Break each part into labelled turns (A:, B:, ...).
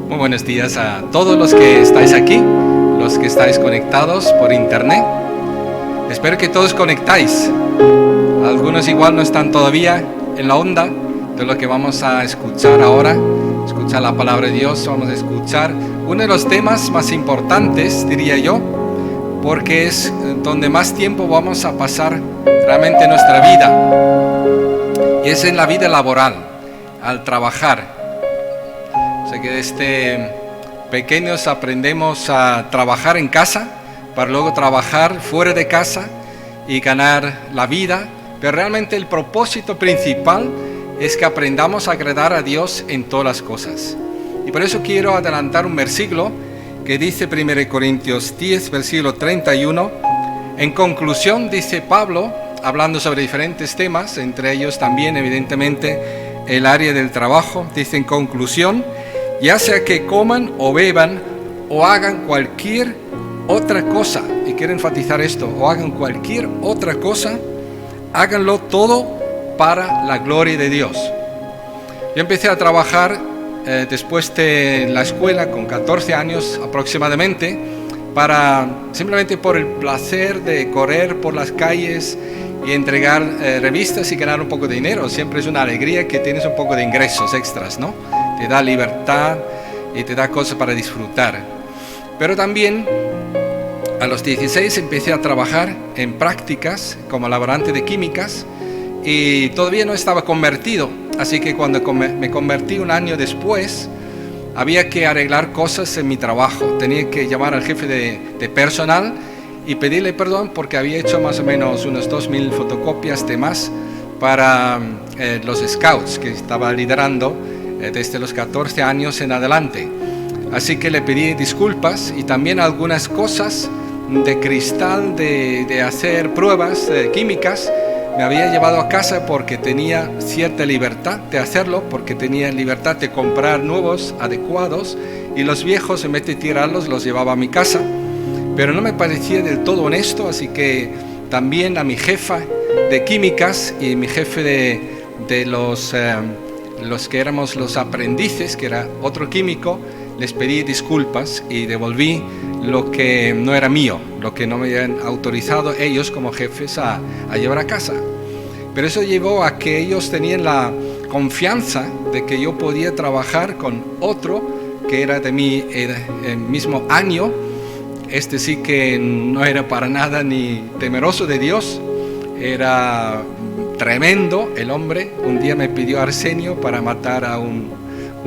A: Muy buenos días a todos los que estáis aquí, los que estáis conectados por internet. Espero que todos conectáis. Algunos igual no están todavía en la onda de lo que vamos a escuchar ahora. Escuchar la palabra de Dios, vamos a escuchar uno de los temas más importantes, diría yo, porque es donde más tiempo vamos a pasar realmente en nuestra vida. Y es en la vida laboral, al trabajar. O sea que desde pequeños aprendemos a trabajar en casa para luego trabajar fuera de casa y ganar la vida, pero realmente el propósito principal es que aprendamos a agradar a Dios en todas las cosas. Y por eso quiero adelantar un versículo que dice 1 Corintios 10, versículo 31. En conclusión, dice Pablo, hablando sobre diferentes temas, entre ellos también evidentemente el área del trabajo, dice en conclusión, ya sea que coman o beban o hagan cualquier otra cosa, y quiero enfatizar esto, o hagan cualquier otra cosa, háganlo todo para la gloria de Dios. Yo empecé a trabajar después de la escuela con 14 años aproximadamente, simplemente por el placer de correr por las calles y entregar revistas y ganar un poco de dinero. Siempre es una alegría que tienes un poco de ingresos extras, ¿no? Te da libertad y te da cosas para disfrutar. Pero también a los 16 empecé a trabajar en prácticas como laborante de químicas y todavía no estaba convertido. Así que cuando me convertí un año después, había que arreglar cosas en mi trabajo. Tenía que llamar al jefe de personal y pedirle perdón porque había hecho más o menos unos 2.000 fotocopias de más para los scouts que estaba liderando desde los 14 años en adelante. Así que le pedí disculpas y también algunas cosas de cristal de hacer pruebas químicas me había llevado a casa porque tenía cierta libertad de hacerlo, porque tenía libertad de comprar nuevos adecuados y los viejos en vez de tirarlos los llevaba a mi casa, pero no me parecía del todo honesto, así que también a mi jefa de químicas y mi jefe de los que éramos los aprendices, que era otro químico, les pedí disculpas y devolví lo que no era mío, lo que no me habían autorizado ellos como jefes a llevar a casa. Pero eso llevó a que ellos tenían la confianza de que yo podía trabajar con otro que era de mi mismo año. Este sí que no era para nada ni temeroso de Dios, era tremendo el hombre. Un día me pidió Arsenio para matar a un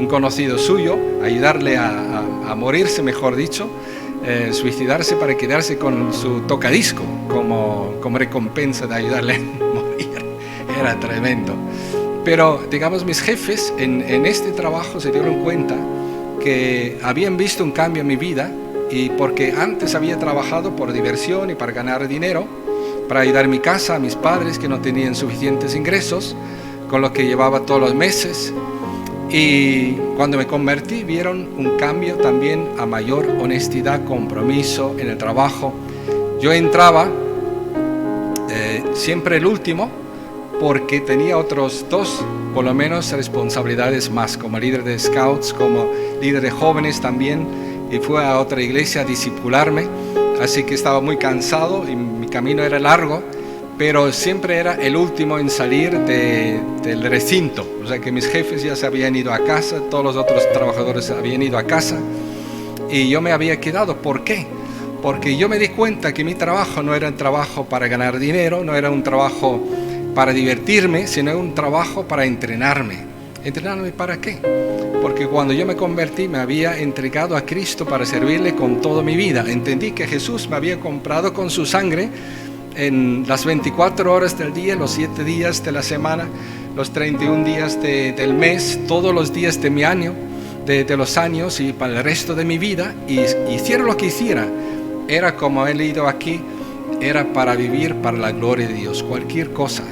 A: conocido suyo, ayudarle a morirse, mejor dicho, suicidarse para quedarse con su tocadisco como recompensa de ayudarle a morir. Era tremendo. Pero digamos, mis jefes en este trabajo se dieron cuenta que habían visto un cambio en mi vida, y porque antes había trabajado por diversión y para ganar dinero, para ayudar a mi casa, a mis padres que no tenían suficientes ingresos, con lo que llevaba todos los meses. Y cuando me convertí, vieron un cambio también a mayor honestidad, compromiso en el trabajo. Yo entraba siempre el último, porque tenía otros dos, por lo menos, responsabilidades más, como líder de scouts, como líder de jóvenes también, y fui a otra iglesia a discipularme, así que estaba muy cansado y mi camino era largo, pero siempre era el último en salir del recinto. O sea que mis jefes ya se habían ido a casa, todos los otros trabajadores habían ido a casa y yo me había quedado. ¿Por qué? Porque yo me di cuenta que mi trabajo no era un trabajo para ganar dinero, no era un trabajo para divertirme, sino un trabajo para entrenarme. ¿Entrenarme para qué? Porque cuando yo me convertí me había entregado a Cristo para servirle con toda mi vida. Entendí que Jesús me había comprado con su sangre en las 24 horas del día, los 7 días de la semana, los 31 días del mes, todos los días de mi año, de los años y para el resto de mi vida. Y hiciera lo que hiciera, era como he leído aquí, era para vivir para la gloria de Dios, cualquier cosa.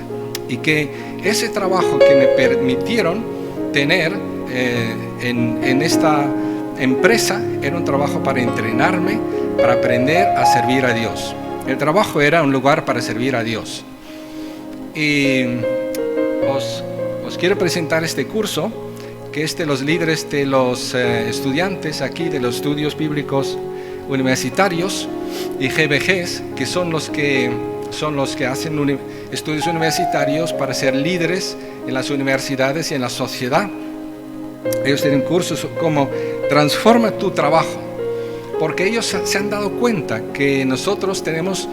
A: Y que ese trabajo que me permitieron tener en esta empresa era un trabajo para entrenarme, para aprender a servir a Dios. El trabajo era un lugar para servir a Dios. Y os quiero presentar este curso que los líderes de los estudiantes aquí, de los estudios bíblicos universitarios y GBGs, que son los que hacen estudios universitarios para ser líderes en las universidades y en la sociedad. Ellos tienen cursos como transforma tu trabajo, porque ellos se han dado cuenta que nosotros tenemos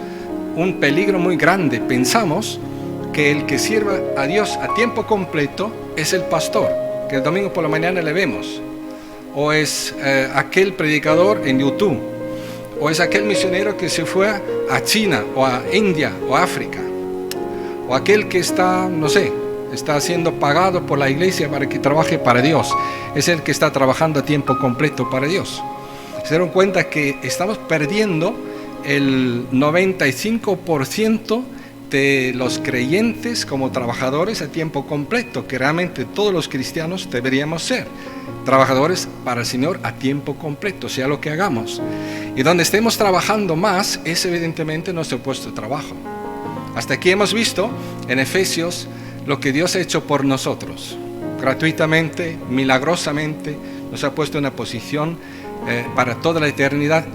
A: un peligro muy grande. Pensamos que el que sirva a Dios a tiempo completo es el pastor, que el domingo por la mañana le vemos, o es aquel predicador en YouTube, o es aquel misionero que se fue a China, o a India, o a África, o aquel que está, no sé, está siendo pagado por la iglesia para que trabaje para Dios. Es el que está trabajando a tiempo completo para Dios. Se dieron cuenta que estamos perdiendo el 95% de los creyentes como trabajadores a tiempo completo, que realmente todos los cristianos deberíamos ser trabajadores para el Señor a tiempo completo, sea lo que hagamos. Y donde estemos trabajando más es evidentemente nuestro puesto de trabajo. Hasta aquí hemos visto en Efesios lo que Dios ha hecho por nosotros. Gratuitamente, milagrosamente, nos ha puesto en una posición para toda la eternidad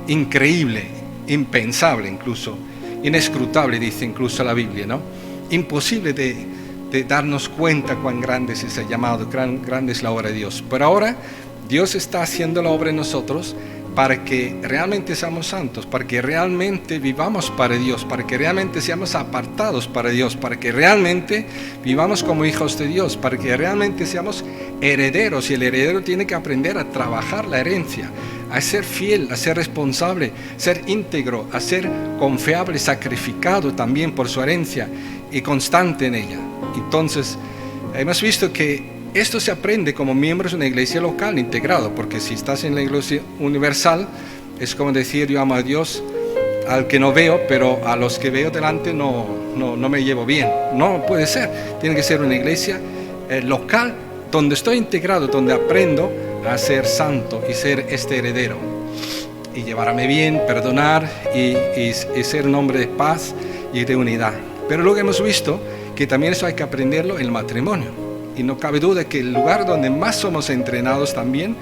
A: increíble, impensable incluso, inescrutable, dice incluso la Biblia, ¿no? Imposible de darnos cuenta cuán grande es ese llamado, cuán grande es la obra de Dios. Pero ahora Dios está haciendo la obra en nosotros para que realmente seamos santos, para que realmente vivamos para Dios, para que realmente seamos apartados para Dios, para que realmente vivamos como hijos de Dios, para que realmente seamos herederos. Y el heredero tiene que aprender a trabajar la herencia, a ser fiel, a ser responsable, ser íntegro, a ser confiable, sacrificado también por su herencia y constante en ella. Entonces, hemos visto que esto se aprende como miembros de una iglesia local integrado, porque si estás en la iglesia universal, es como decir, yo amo a Dios al que no veo, pero a los que veo delante no me llevo bien. No puede ser. Tiene que ser una iglesia local donde estoy integrado, donde aprendo a ser santo y ser este heredero. Y llevarme bien, perdonar y ser un hombre de paz y de unidad. Pero luego hemos visto que también eso hay que aprenderlo en el matrimonio. Y no cabe duda que el lugar donde más somos entrenados también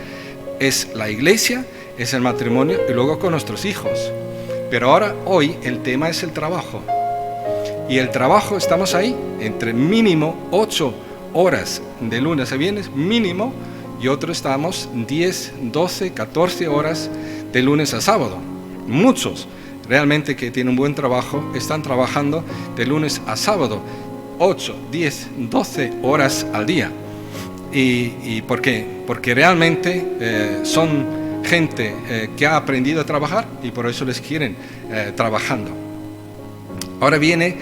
A: es la iglesia, es el matrimonio y luego con nuestros hijos. Pero ahora, hoy, el tema es el trabajo. Y el trabajo, estamos ahí, entre mínimo 8 horas de lunes a viernes, mínimo, y otros estamos 10, 12, 14 horas de lunes a sábado. Muchos realmente que tienen un buen trabajo están trabajando de lunes a sábado. 8, 10, 12 horas al día. ¿Y por qué? Porque realmente son gente que ha aprendido a trabajar y por eso les quieren trabajando. Ahora viene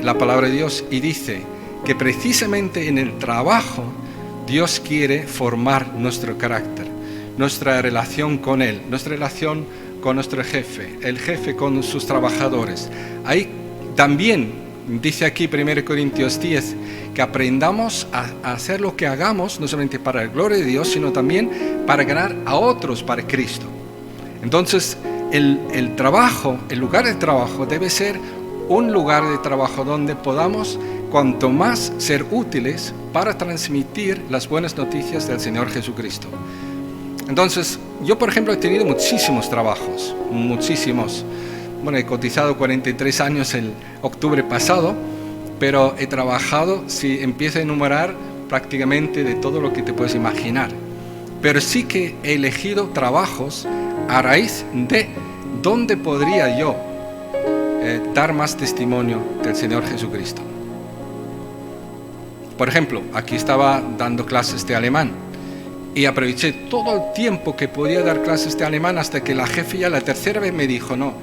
A: la palabra de Dios y dice que precisamente en el trabajo Dios quiere formar nuestro carácter, nuestra relación con Él, nuestra relación con nuestro jefe, el jefe con sus trabajadores. Ahí también dice aquí 1 Corintios 10 que aprendamos a hacer lo que hagamos, no solamente para la gloria de Dios, sino también para ganar a otros para Cristo. Entonces, el trabajo, el lugar de trabajo debe ser un lugar de trabajo donde podamos, cuanto más, ser útiles para transmitir las buenas noticias del Señor Jesucristo. Entonces, yo por ejemplo he tenido muchísimos trabajos, muchísimos. Bueno, he cotizado 43 años el octubre pasado, pero he trabajado, si empiezo a enumerar, prácticamente de todo lo que te puedes imaginar. Pero sí que he elegido trabajos a raíz de dónde podría yo dar más testimonio del Señor Jesucristo. Por ejemplo, aquí estaba dando clases de alemán y aproveché todo el tiempo que podía dar clases de alemán hasta que la jefe ya la tercera vez me dijo, no,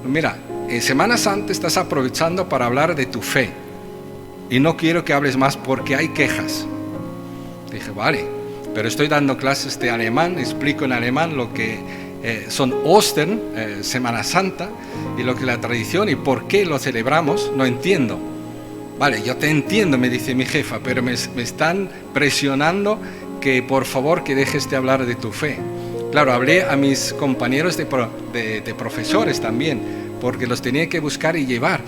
A: mira, en Semana Santa estás aprovechando para hablar de tu fe y no quiero que hables más porque hay quejas. Dije, vale, pero estoy dando clases de alemán, explico en alemán lo que son Ostern, Semana Santa, y lo que es la tradición y por qué lo celebramos, no entiendo. Vale, yo te entiendo, me dice mi jefa, pero me están presionando que por favor que dejes de hablar de tu fe. Claro, hablé a mis compañeros de profesores también, porque los tenía que buscar y llevar.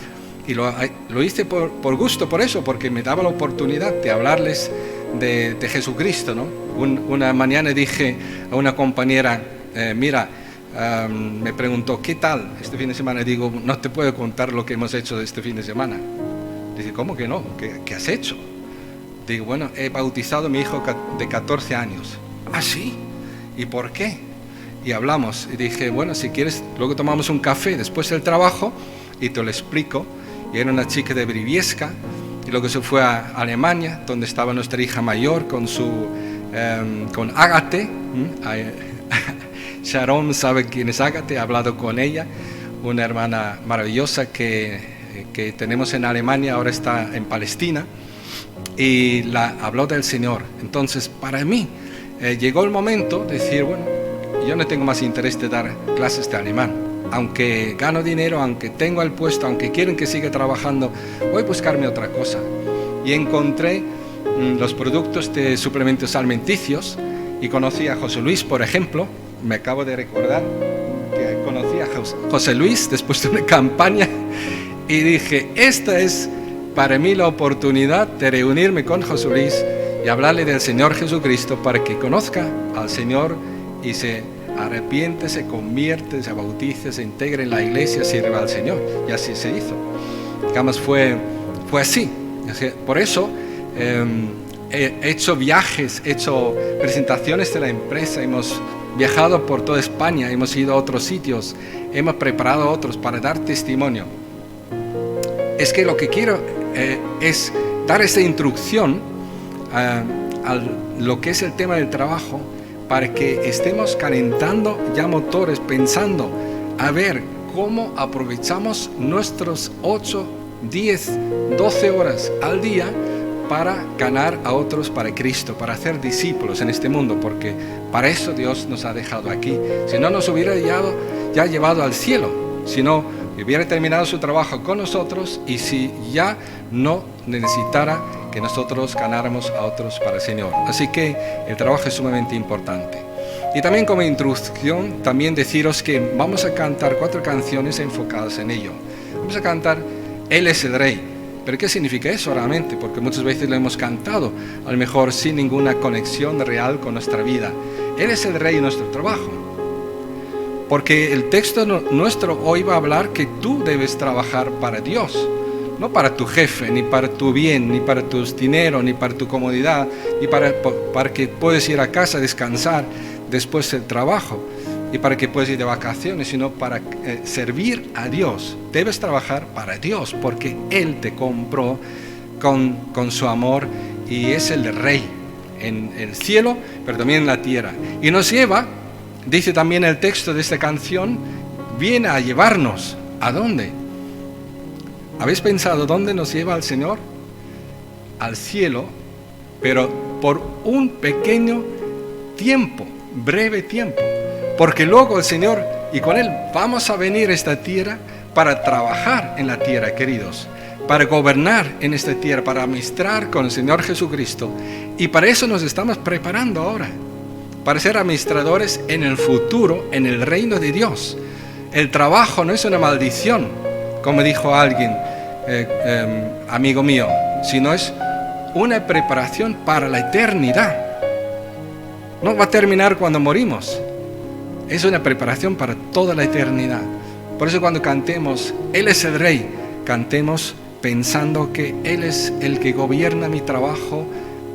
A: Y lo hice por gusto, por eso, porque me daba la oportunidad de hablarles de Jesucristo, ¿no? Una mañana dije a una compañera, mira, me preguntó, ¿qué tal este fin de semana? Digo, no te puedo contar lo que hemos hecho este fin de semana. Dice, ¿cómo que no? ¿Qué has hecho? Digo, bueno, he bautizado a mi hijo de 14 años. ¿Ah, sí? ¿Y por qué? Y hablamos. Y dije, bueno, si quieres, luego tomamos un café después del trabajo y te lo explico. Y era una chica de Briviesca. Y luego se fue a Alemania, donde estaba nuestra hija mayor con Ágate. Sharon sabe quién es Ágate, he hablado con ella, una hermana maravillosa que tenemos en Alemania, ahora está en Palestina, y habló del Señor. Entonces, para mí, llegó el momento de decir, bueno, yo no tengo más interés de dar clases de alemán. Aunque gano dinero, aunque tengo el puesto, aunque quieren que siga trabajando, voy a buscarme otra cosa. Y encontré los productos de suplementos alimenticios y conocí a José Luis, por ejemplo. Me acabo de recordar que conocí a José Luis después de una campaña y dije, esta es para mí la oportunidad de reunirme con José Luis y hablarle del Señor Jesucristo para que conozca al Señor y se arrepiente, se convierte, se bautice, se integre en la iglesia, sirva al Señor. Y así se hizo. Digamos, fue así. Por eso he hecho viajes, he hecho presentaciones de la empresa, hemos viajado por toda España, hemos ido a otros sitios, hemos preparado a otros para dar testimonio. Es que lo que quiero es dar esa instrucción a lo que es el tema del trabajo, para que estemos calentando ya motores, pensando a ver cómo aprovechamos nuestros 8, 10, 12 horas al día para ganar a otros para Cristo, para hacer discípulos en este mundo, porque para eso Dios nos ha dejado aquí. Si no, nos hubiera ya llevado al cielo, si no, hubiera terminado su trabajo con nosotros y si ya no necesitara que nosotros ganáramos a otros para el Señor. Así que el trabajo es sumamente importante. Y también como introducción, también deciros que vamos a cantar 4 canciones enfocadas en ello. Vamos a cantar Él es el Rey. ¿Pero qué significa eso realmente? Porque muchas veces lo hemos cantado, a lo mejor sin ninguna conexión real con nuestra vida. Él es el Rey de nuestro trabajo. Porque el texto nuestro hoy va a hablar que tú debes trabajar para Dios. No para tu jefe, ni para tu bien, ni para tus dinero, ni para tu comodidad, ni para que puedas ir a casa a descansar después del trabajo, y para que puedas ir de vacaciones, sino para servir a Dios. Debes trabajar para Dios, porque Él te compró con su amor y es el Rey en el cielo, pero también en la tierra. Y nos lleva, dice también el texto de esta canción, viene a llevarnos. ¿A dónde? ¿Habéis pensado dónde nos lleva el Señor? Al cielo, pero por un pequeño tiempo, breve tiempo. Porque luego el Señor, y con Él vamos a venir a esta tierra para trabajar en la tierra, queridos. Para gobernar en esta tierra, para administrar con el Señor Jesucristo. Y para eso nos estamos preparando ahora. Para ser administradores en el futuro, en el reino de Dios. El trabajo no es una maldición, como dijo alguien, amigo mío, sino es una preparación para la eternidad. No va a terminar cuando morimos. Es una preparación para toda la eternidad. Por eso cuando cantemos, Él es el Rey, cantemos pensando que Él es el que gobierna mi trabajo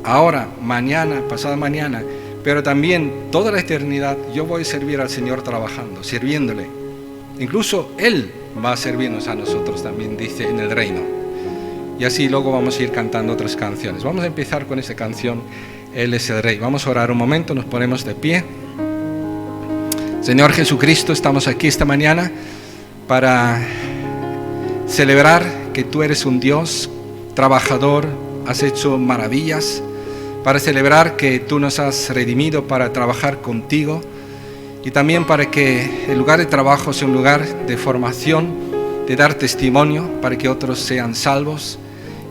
A: ahora, mañana, pasado mañana, pero también toda la eternidad yo voy a servir al Señor trabajando, sirviéndole. Incluso Él va a servirnos a nosotros también, dice, en el reino. Y así luego vamos a ir cantando otras canciones. Vamos a empezar con esta canción, Él es el Rey. Vamos a orar un momento, nos ponemos de pie. Señor Jesucristo, estamos aquí esta mañana para celebrar que tú eres un Dios trabajador, has hecho maravillas, para celebrar que tú nos has redimido para trabajar contigo. Y también para que el lugar de trabajo sea un lugar de formación, de dar testimonio, para que otros sean salvos.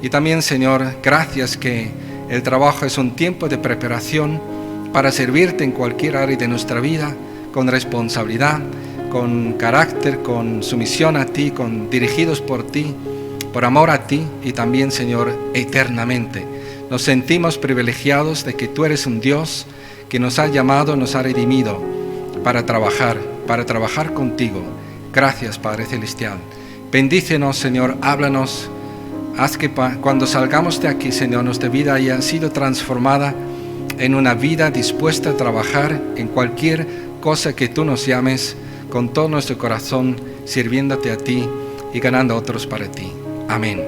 A: Y también, Señor, gracias que el trabajo es un tiempo de preparación para servirte en cualquier área de nuestra vida, con responsabilidad, con carácter, con sumisión a ti, dirigidos por ti, por amor a ti y también, Señor, eternamente. Nos sentimos privilegiados de que tú eres un Dios que nos ha llamado, nos ha redimido para trabajar contigo. Gracias, Padre Celestial. Bendícenos, Señor, háblanos. Haz que cuando salgamos de aquí, Señor, nuestra vida haya sido transformada en una vida dispuesta a trabajar en cualquier cosa que tú nos llames, con todo nuestro corazón, sirviéndote a ti y ganando a otros para ti. Amén.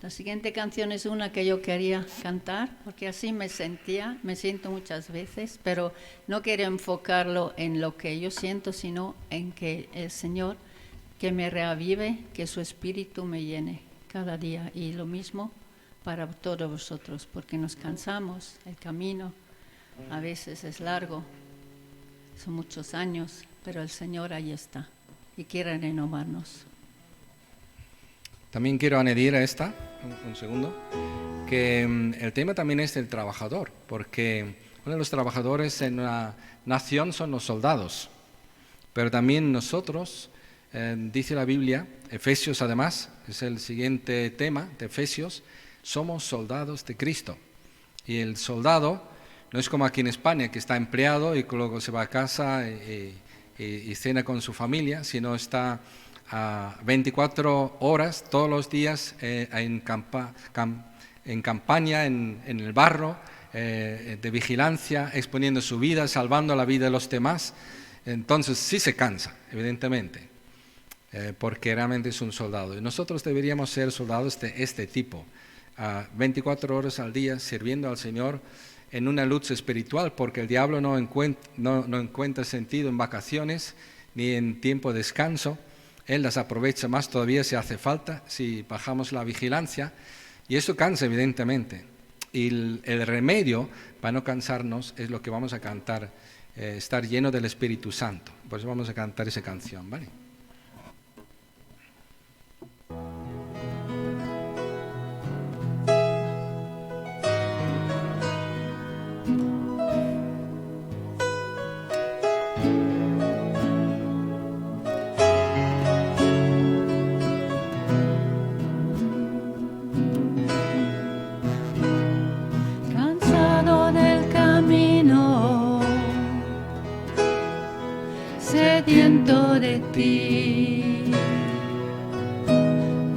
B: La siguiente canción es una que yo quería cantar, porque así me siento muchas veces, pero no quiero enfocarlo en lo que yo siento, sino en que el Señor que me reavive, que su espíritu me llene cada día. Y lo mismo para todos vosotros, porque nos cansamos, el camino a veces es largo, son muchos años, pero el Señor ahí está y quiere renovarnos.
A: También quiero añadir a esta, un segundo, que el tema también es el trabajador, porque uno de los trabajadores en una nación son los soldados, pero también nosotros, dice la Biblia, Efesios además, es el siguiente tema de Efesios, somos soldados de Cristo. Y el soldado no es como aquí en España, que está empleado y luego se va a casa y cena con su familia, sino está a 24 horas todos los días en campaña, en el barro, de vigilancia, exponiendo su vida, salvando la vida de los demás, entonces sí se cansa, evidentemente, porque realmente es un soldado. Y nosotros deberíamos ser soldados de este tipo, 24 horas al día sirviendo al Señor en una lucha espiritual, porque el diablo no encuentra sentido en vacaciones ni en tiempo de descanso. Él las aprovecha más todavía si hace falta, si bajamos la vigilancia, y eso cansa evidentemente. Y el remedio para no cansarnos es lo que vamos a cantar, estar lleno del Espíritu Santo. Por eso vamos a cantar esa canción, ¿vale?
B: Sediento de ti,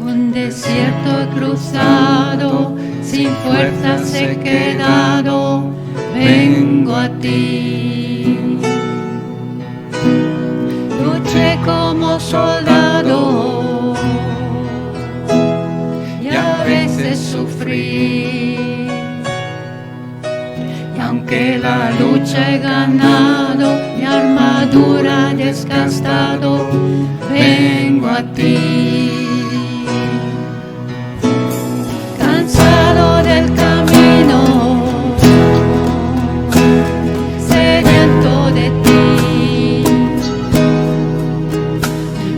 B: un desierto he cruzado, sin fuerzas he quedado, vengo a ti. Luché como soldado y a veces sufrí, y aunque la lucha he ganado, mi armadura desgastado, vengo a ti. Cansado del camino, sediento de ti,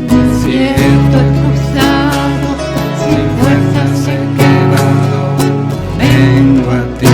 B: desierto he cruzado, sin fuerzas he quedado, vengo a ti.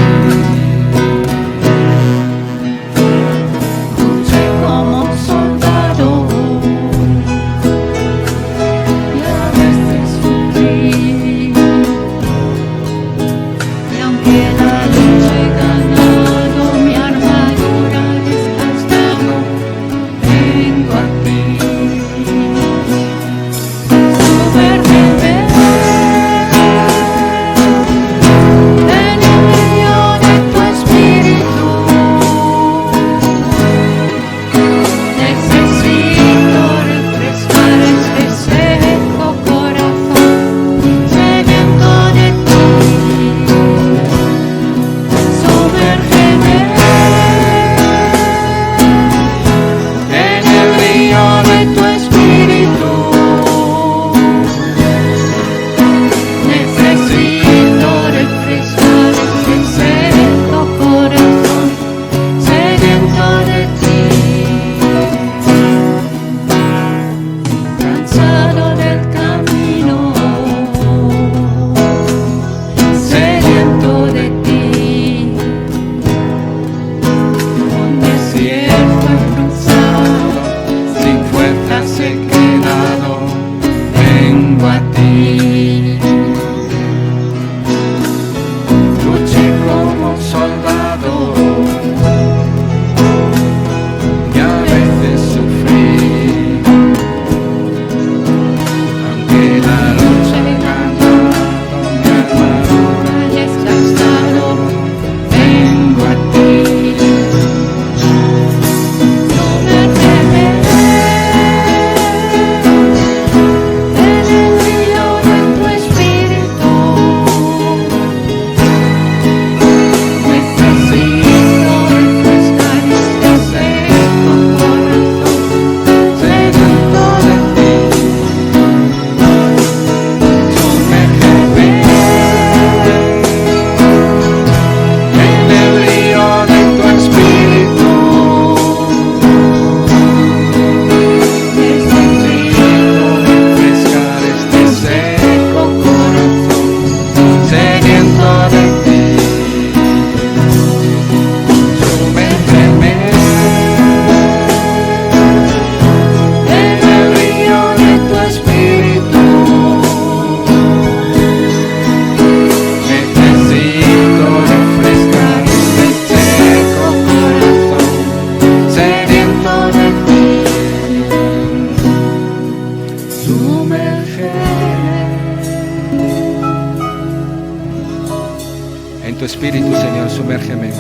A: espíritu, Señor, sumérgeme.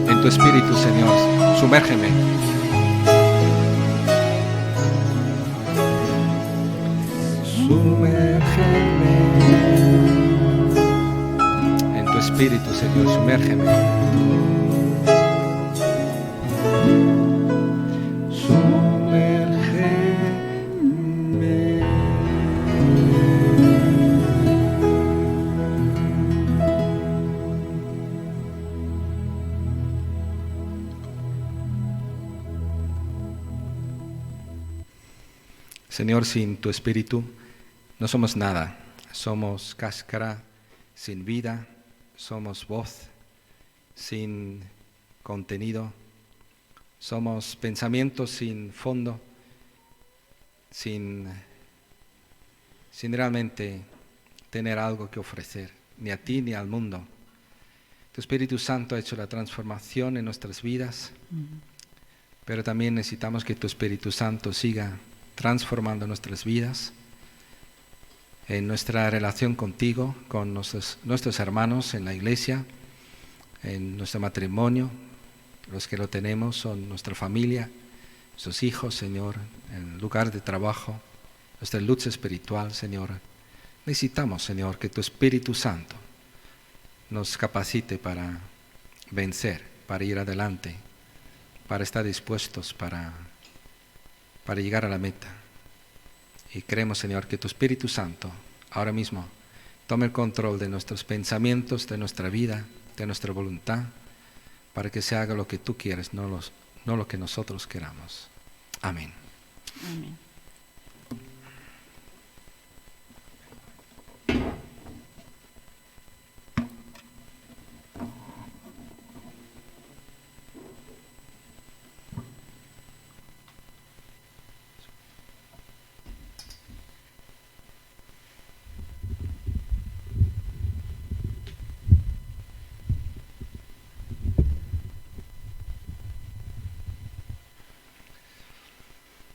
A: En tu espíritu, Señor, sumérgeme. En tu espíritu, Señor, sumérgeme. Señor, sin tu espíritu no somos nada. Somos cáscara sin vida, somos voz sin contenido, somos pensamientos sin fondo, sin realmente tener algo que ofrecer, ni a ti ni al mundo. Tu Espíritu Santo ha hecho la transformación en nuestras vidas, pero también necesitamos que tu Espíritu Santo siga transformando nuestras vidas, en nuestra relación contigo, con nuestros hermanos en la iglesia, en nuestro matrimonio. Los que lo tenemos son nuestra familia, nuestros hijos, Señor, en el lugar de trabajo, nuestra lucha espiritual, Señor. Necesitamos, Señor, que tu Espíritu Santo nos capacite para vencer, para ir adelante, para estar dispuestos para llegar a la meta. Y creemos, Señor, que tu Espíritu Santo ahora mismo tome el control de nuestros pensamientos, de nuestra vida, de nuestra voluntad, para que se haga lo que tú quieres, no lo que nosotros queramos. Amén.
B: Amén.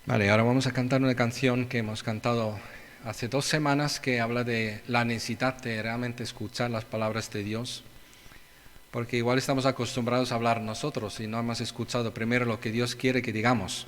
A: Vale, ahora vamos a cantar una canción que hemos cantado hace 2 semanas que habla de la necesidad de realmente escuchar las palabras de Dios, porque igual estamos acostumbrados a hablar nosotros y no hemos escuchado primero lo que Dios quiere que digamos.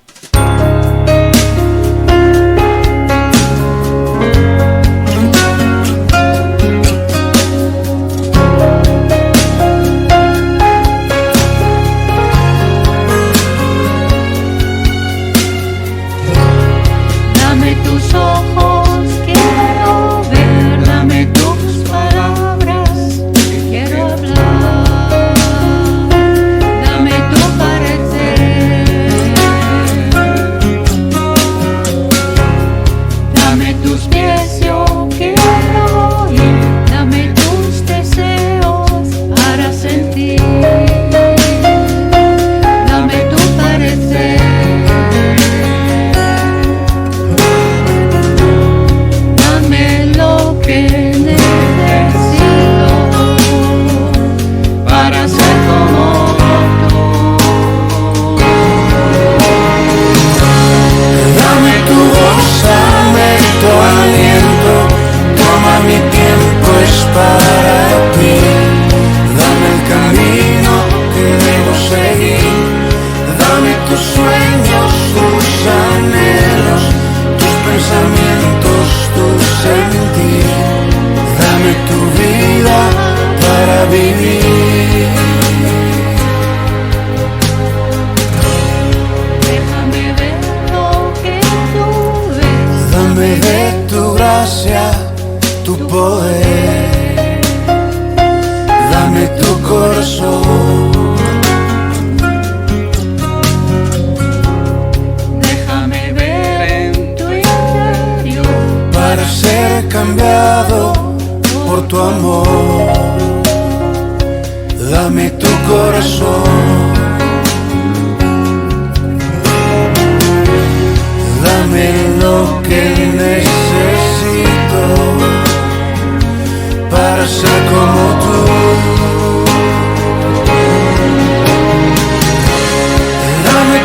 C: Dame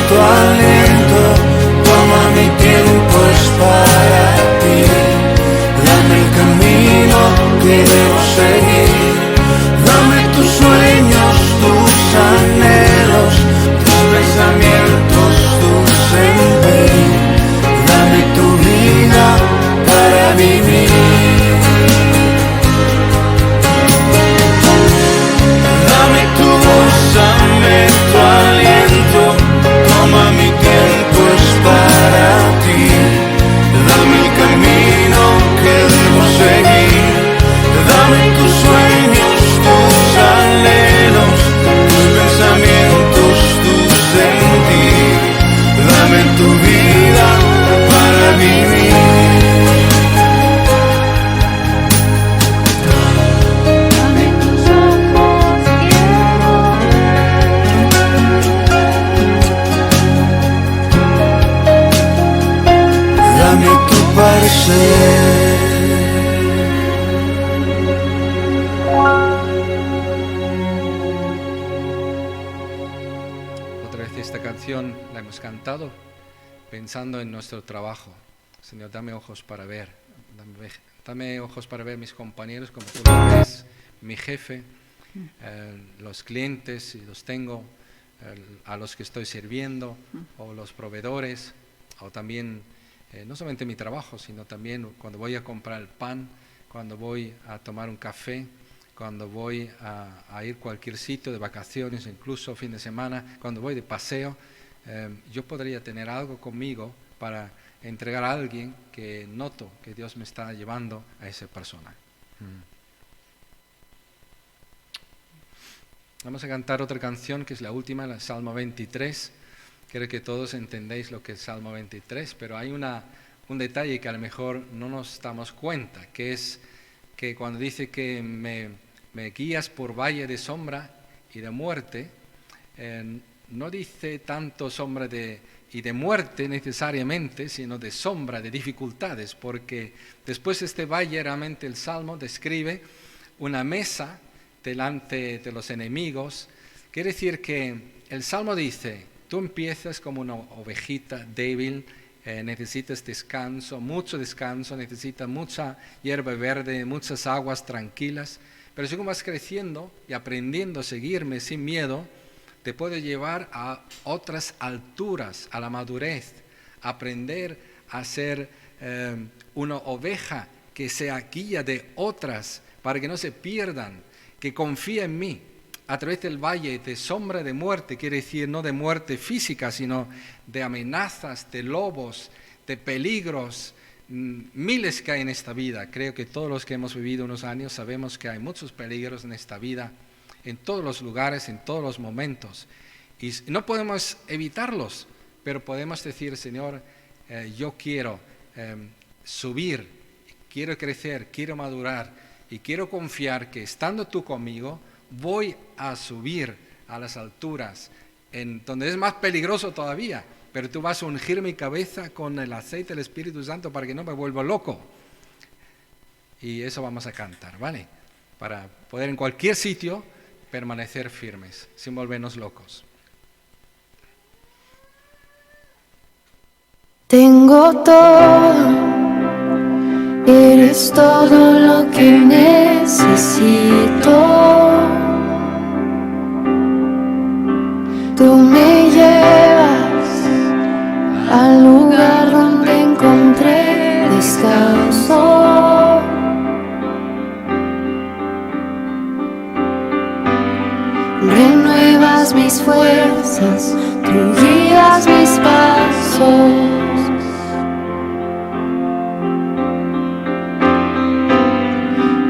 C: tu aliento, toma mi tiempo.
A: Esta canción la hemos cantado pensando en nuestro trabajo. Señor, dame ojos para ver. Dame ojos para ver mis compañeros como tú los ves, mi jefe, los clientes, si los tengo, a los que estoy sirviendo, o los proveedores, o también, no solamente mi trabajo, sino también cuando voy a comprar el pan, cuando voy a tomar un café, cuando voy a ir a cualquier sitio de vacaciones, incluso fin de semana, cuando voy de paseo, yo podría tener algo conmigo para entregar a alguien que noto que Dios me está llevando a esa persona. Vamos a cantar otra canción que es la última, el Salmo 23. Creo que todos entendéis lo que es Salmo 23, pero hay un detalle que a lo mejor no nos damos cuenta, que es que cuando dice que me guías por valle de sombra y de muerte, no dice tanto sombra y de muerte necesariamente, sino de sombra, de dificultades, porque después de este valle realmente el Salmo describe una mesa delante de los enemigos. Quiere decir que el Salmo dice, tú empiezas como una ovejita débil, necesitas descanso, mucho descanso, necesitas mucha hierba verde, muchas aguas tranquilas, pero según vas creciendo y aprendiendo a seguirme sin miedo, te puede llevar a otras alturas, a la madurez, aprender a ser una oveja que sea guía de otras para que no se pierdan, que confía en mí. A través del valle de sombra de muerte, quiere decir no de muerte física, sino de amenazas, de lobos, de peligros, miles que hay en esta vida. Creo que todos los que hemos vivido unos años sabemos que hay muchos peligros en esta vida, en todos los lugares, en todos los momentos. Y no podemos evitarlos, pero podemos decir, Señor, yo quiero subir, quiero crecer, quiero madurar y quiero confiar que estando tú conmigo, voy a subir a las alturas, en donde es más peligroso todavía, pero tú vas a ungir mi cabeza con el aceite del Espíritu Santo para que no me vuelva loco. Y eso vamos a cantar, ¿vale? Para poder en cualquier sitio permanecer firmes, sin volvernos locos.
C: Tengo todo, eres todo lo que necesito. Tú me llevas al lugar donde encontré descanso. Renuevas mis fuerzas, tú guías mis pasos.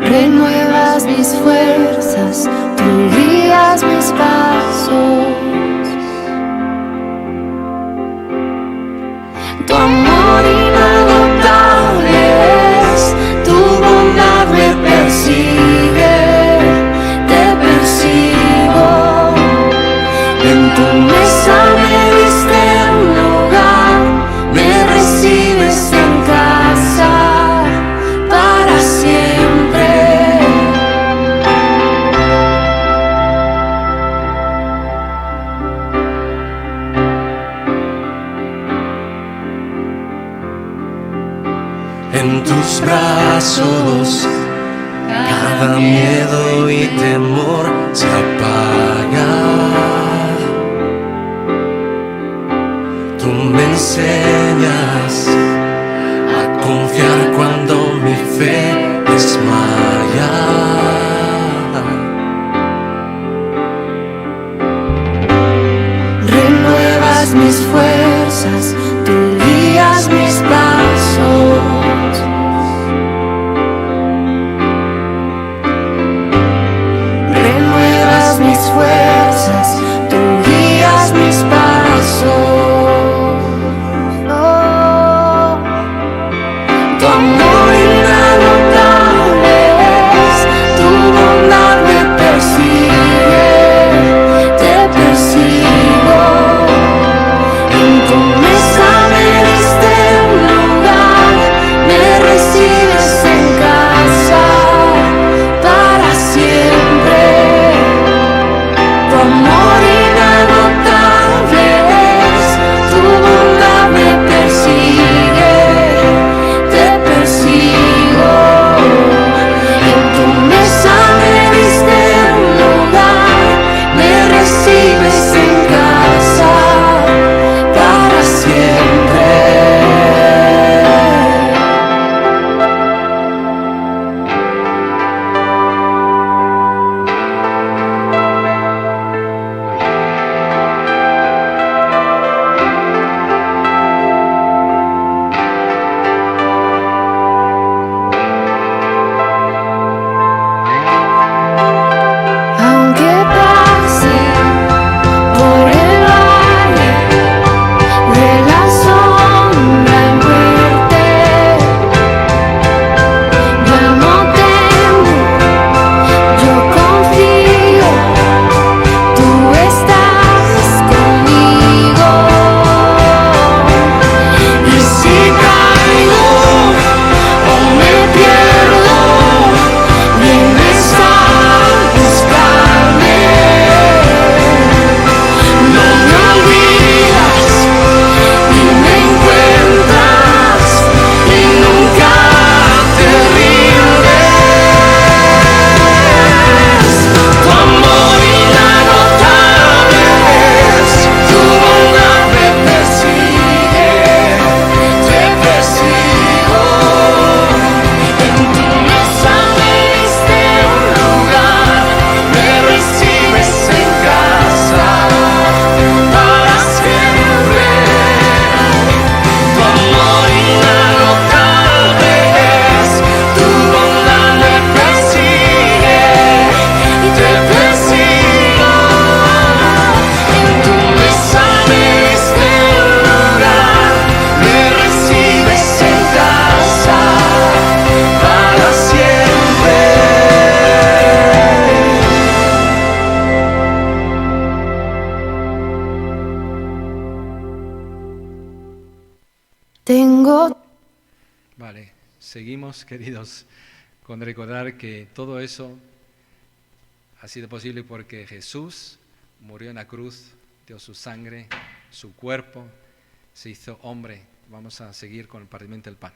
C: Renuevas mis fuerzas, tú guías mis pasos. Tu amor inagotable es, tu bondad me persigue, te persigo. En tu mesa me diste un lugar, me recibes en casa para siempre.
D: En tus brazos cada miedo y temor se apaga. Tú me enseñas a confiar cuando mi fe desmaya.
C: Renuevas mis fuerzas, tú guías mis pasos. Renuevas mis fuerzas, tú guías mis pasos. Oh, tu amor inagotable es, tu bondad me persigue, te persigo. En
A: Vale, seguimos, queridos, con recordar que todo eso ha sido posible porque Jesús murió en la cruz, dio su sangre, su cuerpo, se hizo hombre. Vamos a seguir con el partimiento del pan.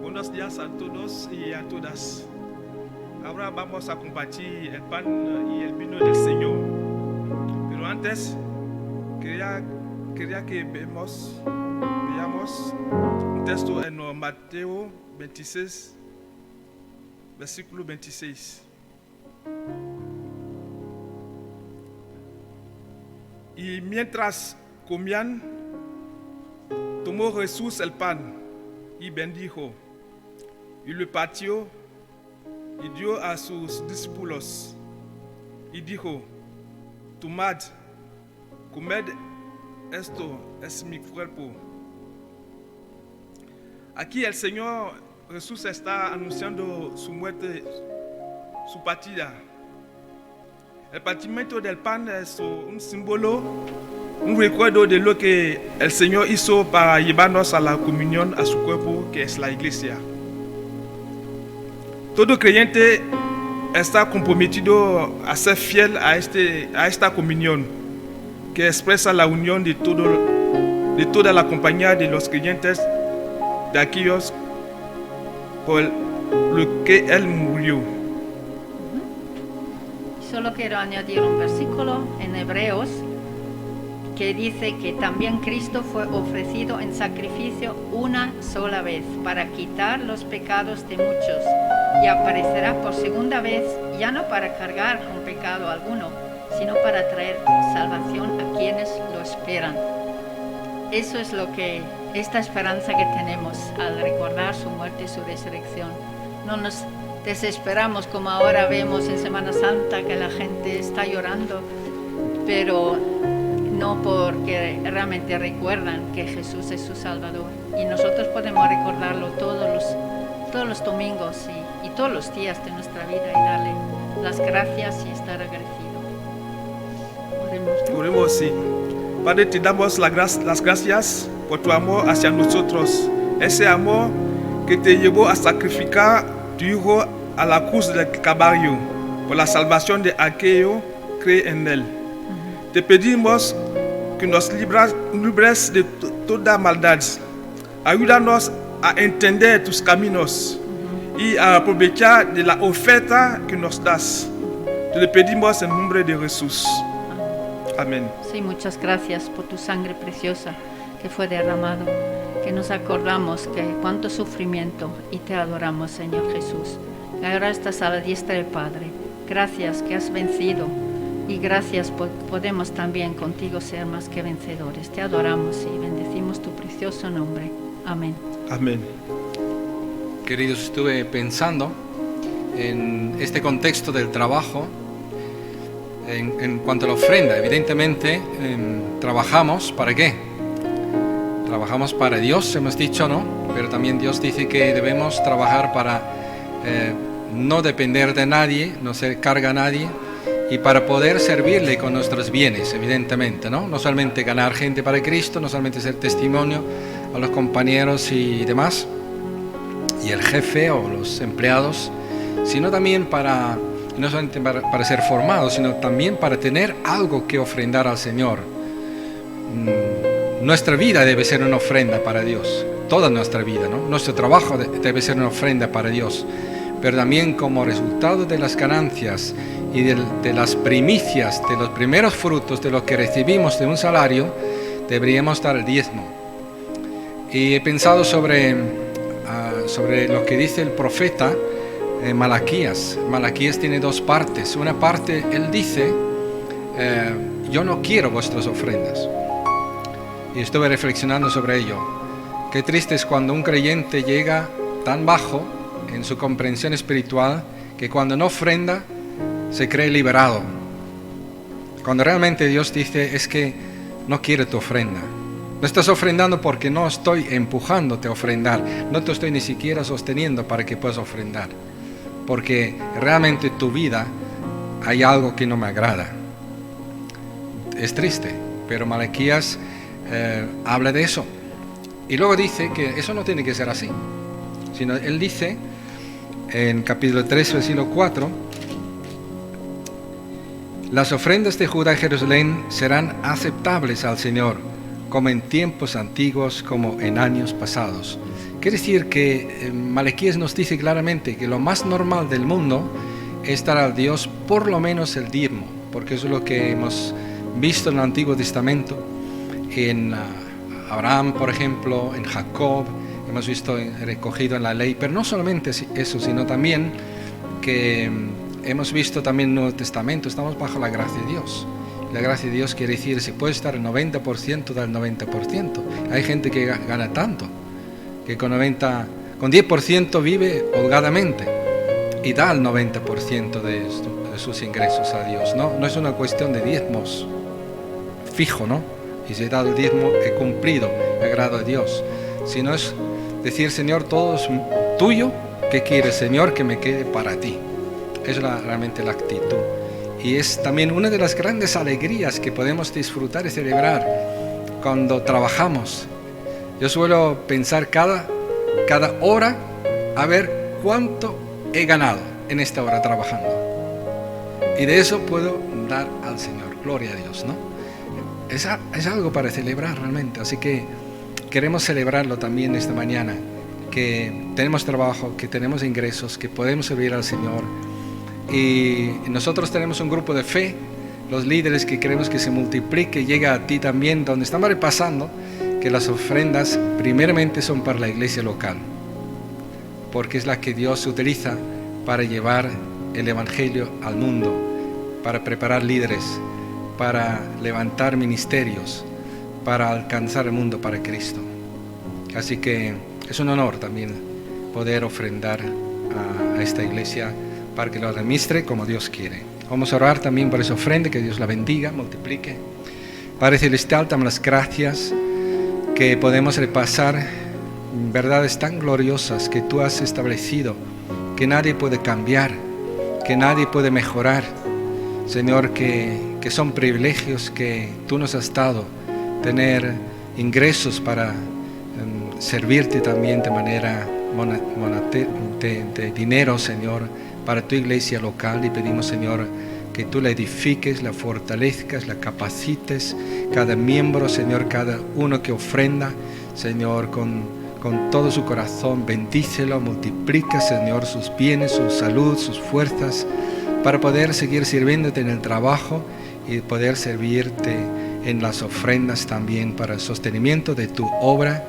E: Buenos días a todos y a todas. Ahora vamos a compartir el pan y el vino del Señor. Pero antes, quería que veamos un texto en Mateo 26, versículo 26. Y mientras comían, tomó Jesús el pan y bendijo, y lo partió y dio a sus discípulos y dijo: tomad, comed, esto es mi cuerpo. Aquí el Señor Jesús está anunciando su muerte, su partida. El partimiento del pan es un símbolo, un recuerdo de lo que el Señor hizo para llevarnos a la comunión a su cuerpo, que es la iglesia. Todo creyente está comprometido a ser fiel a esta comunión, que expresa la unión de toda la compañía de los creyentes, de aquellos por lo que Él murió.
B: Solo quiero añadir un versículo en Hebreos que dice que también Cristo fue ofrecido en sacrificio una sola vez para quitar los pecados de muchos, y aparecerá por segunda vez, ya no para cargar con pecado alguno, sino para traer salvación a quienes lo esperan. Eso es esta esperanza que tenemos al recordar su muerte y su resurrección. No nos desesperamos como ahora vemos en Semana Santa que la gente está llorando, pero no porque realmente recuerdan que Jesús es su Salvador. Y nosotros podemos recordarlo todos los domingos y todos los días de nuestra vida y darle las gracias y estar agradecido. Oremos, ¿no?
E: Oremos, sí. Padre, te damos las gracias por tu amor hacia nosotros. Ese amor que te llevó a sacrificar tu Hijo a la cruz del Calvario por la salvación de aquellos que creen en Él. Te pedimos que nos libres de toda maldad. Ayúdanos a entender tus caminos y a aprovechar de la oferta que nos das. Te lo pedimos en nombre de Jesús. Amén.
B: Sí, muchas gracias por tu sangre preciosa que fue derramado, que nos acordamos que cuánto sufrimiento, y te adoramos, Señor Jesús. Que ahora estás a la diestra del Padre. Gracias que has vencido, y gracias podemos también contigo ser más que vencedores. Te adoramos y bendecimos tu precioso nombre. Amén.
E: Amén.
A: Queridos, estuve pensando en este contexto del trabajo, en cuanto a la ofrenda. Evidentemente, trabajamos ¿para qué? Trabajamos para Dios, hemos dicho, ¿no? Pero también Dios dice que debemos trabajar para no depender de nadie, no ser carga a nadie, y para poder servirle con nuestros bienes, evidentemente, ¿no? No solamente ganar gente para Cristo, no solamente ser testimonio a los compañeros y demás, y el jefe o los empleados, sino también no solamente para ser formados, sino también para tener algo que ofrendar al Señor. Nuestra vida debe ser una ofrenda para Dios, toda nuestra vida, ¿no? Nuestro trabajo debe ser una ofrenda para Dios, pero también como resultado de las ganancias y de las primicias, de los primeros frutos de lo que recibimos de un salario, deberíamos dar el diezmo. Y he pensado sobre lo que dice el profeta Malaquías. Malaquías tiene dos partes. Una parte, él dice, yo no quiero vuestras ofrendas. Y estuve reflexionando sobre ello. Qué triste es cuando un creyente llega tan bajo en su comprensión espiritual que cuando no ofrenda se cree liberado. Cuando realmente Dios dice es que no quiere tu ofrenda. No estás ofrendando porque no estoy empujándote a ofrendar. No te estoy ni siquiera sosteniendo para que puedas ofrendar. Porque realmente tu vida hay algo que no me agrada. Es triste, pero Malaquías habla de eso. Y luego dice que eso no tiene que ser así. Sino él dice en capítulo 3, versículo 4, las ofrendas de Judá y Jerusalén serán aceptables al Señor, como en tiempos antiguos, como en años pasados. Quiere decir que Malaquías nos dice claramente que lo más normal del mundo es dar a Dios por lo menos el diezmo, porque eso es lo que hemos visto en el Antiguo Testamento, en Abraham, por ejemplo, en Jacob, hemos visto recogido en la ley, pero no solamente eso, sino también que hemos visto también en el Nuevo Testamento, estamos bajo la gracia de Dios. La gracia de Dios quiere decir, si puedes dar el 90%, da el 90%. Hay gente que gana tanto, que con 10% vive holgadamente y da el 90% de sus ingresos a Dios. No es una cuestión de diezmos fijo, ¿no? Y si he dado el diezmo, he cumplido, he agradado a Dios. Sino es decir, Señor, todo es tuyo, ¿qué quieres, Señor? Que me quede para ti. Es realmente la actitud. Y es también una de las grandes alegrías que podemos disfrutar y celebrar cuando trabajamos. Yo suelo pensar cada hora, a ver cuánto he ganado en esta hora trabajando. Y de eso puedo dar al Señor. Gloria a Dios, ¿no? Es algo para celebrar realmente. Así que queremos celebrarlo también esta mañana. Que tenemos trabajo, que tenemos ingresos, que podemos servir al Señor. Y nosotros tenemos un grupo de fe, los líderes que queremos que se multiplique, llega a ti también, donde estamos repasando que las ofrendas primeramente son para la iglesia local, porque es la que Dios utiliza para llevar el evangelio al mundo, para preparar líderes, para levantar ministerios, para alcanzar el mundo para Cristo. Así que es un honor también poder ofrendar a esta iglesia para que lo administre como Dios quiere. Vamos a orar también por esa ofrenda, que Dios la bendiga, multiplique. Padre Celestial, damos las gracias que podemos repasar verdades tan gloriosas que tú has establecido, que nadie puede cambiar, que nadie puede mejorar. Señor, que son privilegios que tú nos has dado, tener ingresos para servirte también de manera de dinero, Señor, para tu iglesia local. Y pedimos, Señor, que tú la edifiques, la fortalezcas, la capacites, cada miembro, Señor, cada uno que ofrenda, Señor, con todo su corazón, bendícelo, multiplica, Señor, sus bienes, su salud, sus fuerzas, para poder seguir sirviéndote en el trabajo y poder servirte en las ofrendas también para el sostenimiento de tu obra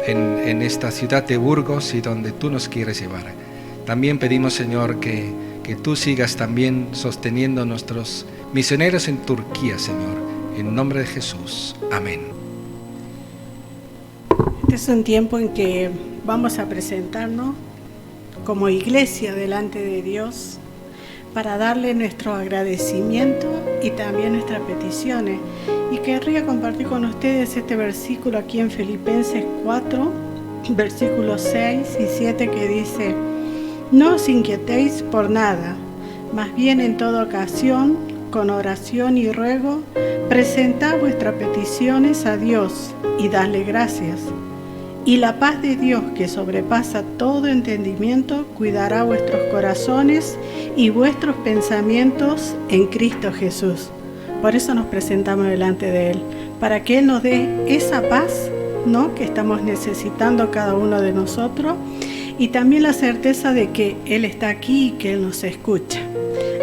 A: en esta ciudad de Burgos y donde tú nos quieres llevar. También pedimos, Señor, que tú sigas también sosteniendo a nuestros misioneros en Turquía, Señor. En nombre de Jesús. Amén.
F: Este es un tiempo en que vamos a presentarnos como iglesia delante de Dios para darle nuestro agradecimiento y también nuestras peticiones. Y querría compartir con ustedes este versículo aquí en Filipenses 4, versículos 6 y 7, que dice: no os inquietéis por nada, más bien en toda ocasión, con oración y ruego, presentad vuestras peticiones a Dios y dadle gracias. Y la paz de Dios, que sobrepasa todo entendimiento, cuidará vuestros corazones y vuestros pensamientos en Cristo Jesús. Por eso nos presentamos delante de Él, para que Él nos dé esa paz, ¿no?, que estamos necesitando cada uno de nosotros, y también la certeza de que Él está aquí y que Él nos escucha.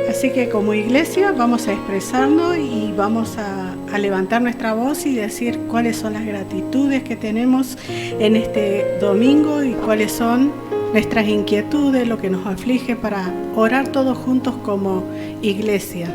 F: Así que como iglesia vamos a expresarnos y vamos a levantar nuestra voz y decir cuáles son las gratitudes que tenemos en este domingo y cuáles son nuestras inquietudes, lo que nos aflige, para orar todos juntos como iglesia.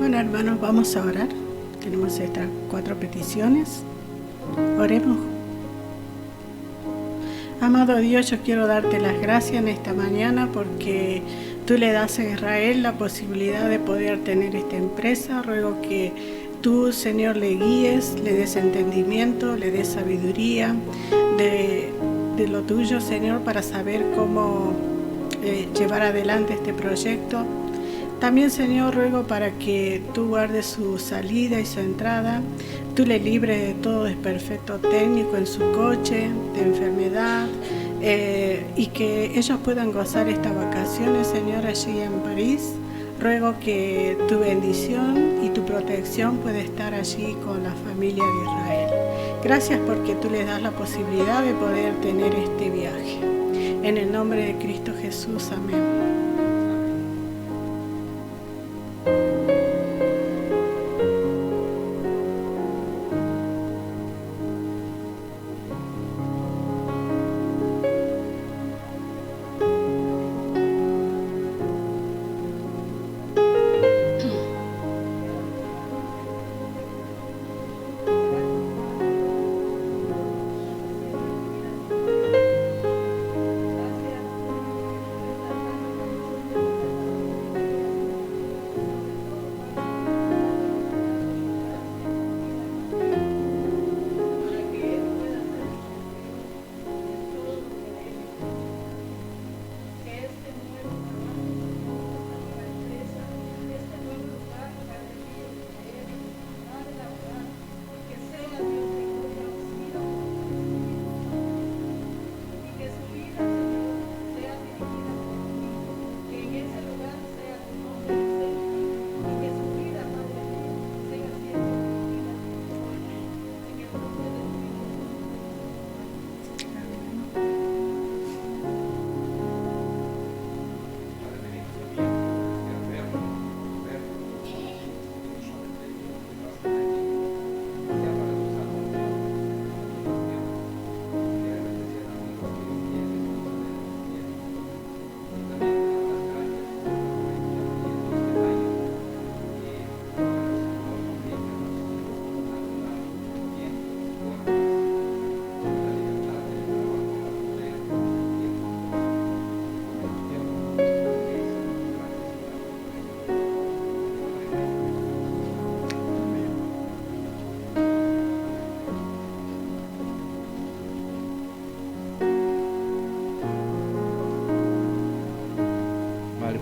F: Bueno, hermanos, vamos a orar. Tenemos estas 4 peticiones. Oremos. Amado Dios, yo quiero darte las gracias en esta mañana porque tú le das a Israel la posibilidad de poder tener esta empresa. Ruego que tú, Señor, le guíes, le des entendimiento, le des sabiduría de lo tuyo, Señor, para saber cómo llevar adelante este proyecto. También, Señor, ruego para que tú guardes su salida y su entrada, tú le libres de todo desperfecto técnico en su coche, de enfermedad, y que ellos puedan gozar estas vacaciones, Señor, allí en París. Ruego que tu bendición y tu protección pueda estar allí con la familia de Israel. Gracias porque tú les das la posibilidad de poder tener este viaje. En el nombre de Cristo Jesús, amén.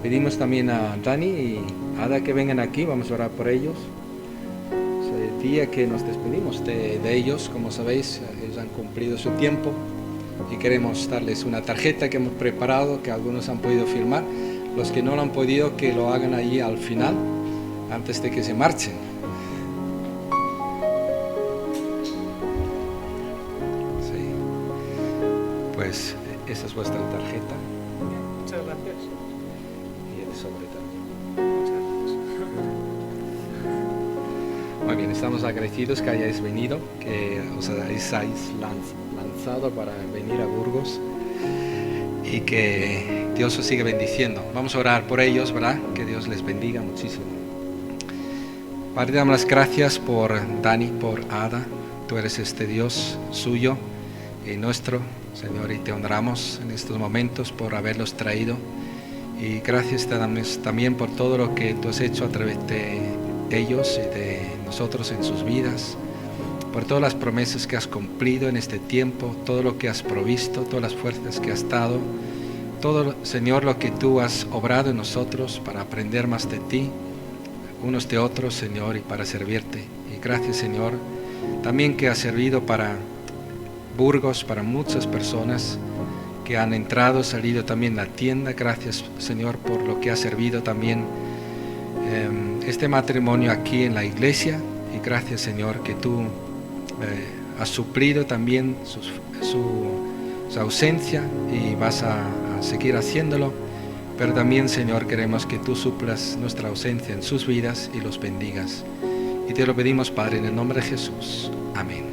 A: Pedimos también a Dani y Ada que vengan aquí, vamos a orar por ellos. Es el día que nos despedimos de ellos, como sabéis, ellos han cumplido su tiempo y queremos darles una tarjeta que hemos preparado, que algunos han podido firmar. Los que no lo han podido, que lo hagan allí al final, antes de que se marchen. Sí. Pues esa es vuestra tarjeta.
E: Muchas gracias.
A: Sobre todo. Muy bien, estamos agradecidos que hayáis venido, que os hayáis lanzado para venir a Burgos y que Dios os siga bendiciendo. Vamos a orar por ellos, ¿verdad? Que Dios les bendiga muchísimo. Padre, damos las gracias por Dani, por Ada. Tú eres este Dios suyo y nuestro, Señor, y te honramos en estos momentos por haberlos traído. Y gracias te damos también por todo lo que tú has hecho a través de ellos y de nosotros en sus vidas, por todas las promesas que has cumplido en este tiempo, todo lo que has provisto, todas las fuerzas que has dado, todo, Señor, lo que tú has obrado en nosotros para aprender más de ti, unos de otros, Señor, y para servirte. Y gracias, Señor, también que ha servido para Burgos, para muchas personas que han entrado, salido también la tienda. Gracias, Señor, por lo que ha servido también este matrimonio aquí en la iglesia. Y gracias, Señor, que tú has suplido también su ausencia y vas a seguir haciéndolo. Pero también, Señor, queremos que tú suplas nuestra ausencia en sus vidas y los bendigas. Y te lo pedimos, Padre, en el nombre de Jesús. Amén.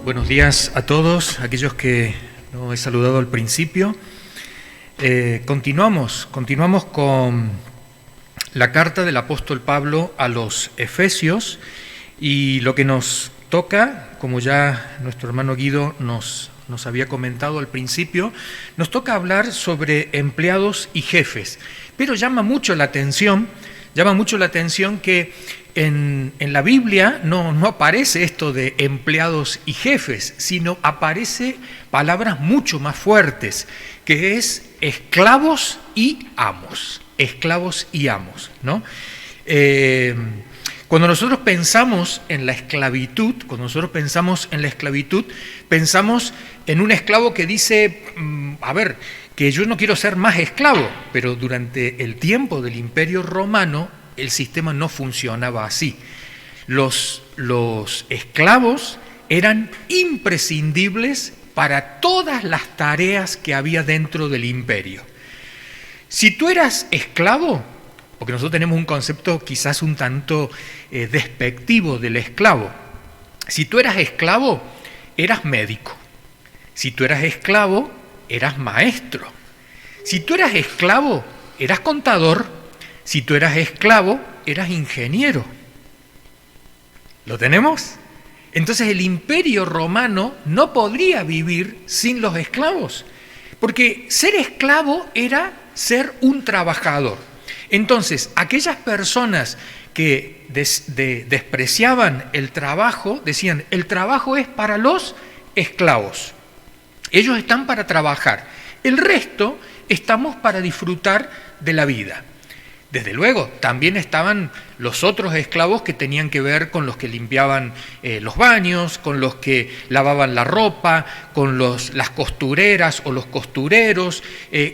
G: Buenos días a todos, aquellos que no he saludado al principio. Continuamos con la carta del apóstol Pablo a los Efesios, y lo que nos toca, como ya nuestro hermano Guido nos había comentado al principio, nos toca hablar sobre empleados y jefes. Pero llama mucho la atención que en la Biblia no aparece esto de empleados y jefes, sino aparece palabras mucho más fuertes, que es esclavos y amos. Esclavos y amos, ¿no? Cuando nosotros pensamos en la esclavitud, pensamos en un esclavo que dice, que yo no quiero ser más esclavo, pero durante el tiempo del Imperio Romano el sistema no funcionaba así. Los esclavos eran imprescindibles para todas las tareas que había dentro del imperio. Si tú eras esclavo, porque nosotros tenemos un concepto quizás un tanto despectivo del esclavo, si tú eras esclavo, eras médico. Si tú eras esclavo, eras maestro. Si tú eras esclavo, eras contador. Si tú eras esclavo, eras ingeniero. ¿Lo tenemos? Entonces el Imperio Romano no podría vivir sin los esclavos, porque ser esclavo era ser un trabajador. Entonces, aquellas personas que despreciaban el trabajo, decían, el trabajo es para los esclavos. Ellos están para trabajar. El resto estamos para disfrutar de la vida. Desde luego, también estaban los otros esclavos que tenían que ver con los que limpiaban los baños, con los que lavaban la ropa, con las costureras o los costureros,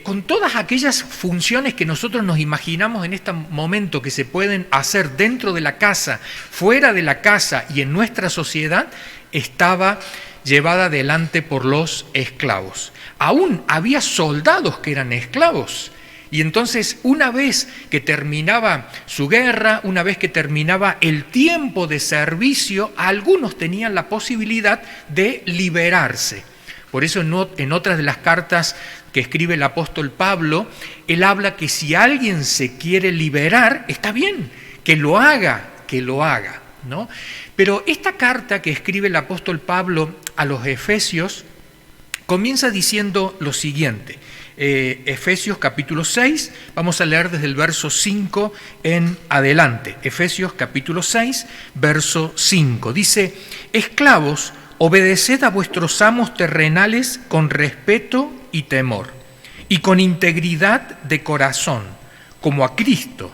G: con todas aquellas funciones que nosotros nos imaginamos en este momento que se pueden hacer dentro de la casa, fuera de la casa y en nuestra sociedad, estaba llevada adelante por los esclavos. Aún había soldados que eran esclavos. Y entonces, una vez que terminaba su guerra, una vez que terminaba el tiempo de servicio, algunos tenían la posibilidad de liberarse. Por eso en otras de las cartas que escribe el apóstol Pablo, él habla que si alguien se quiere liberar, está bien, que lo haga, ¿no? Pero esta carta que escribe el apóstol Pablo a los Efesios comienza diciendo lo siguiente. Efesios capítulo 6, vamos a leer desde el verso 5 en adelante. Efesios capítulo 6, verso 5. Dice, esclavos, obedeced a vuestros amos terrenales con respeto y temor, y con integridad de corazón, como a Cristo.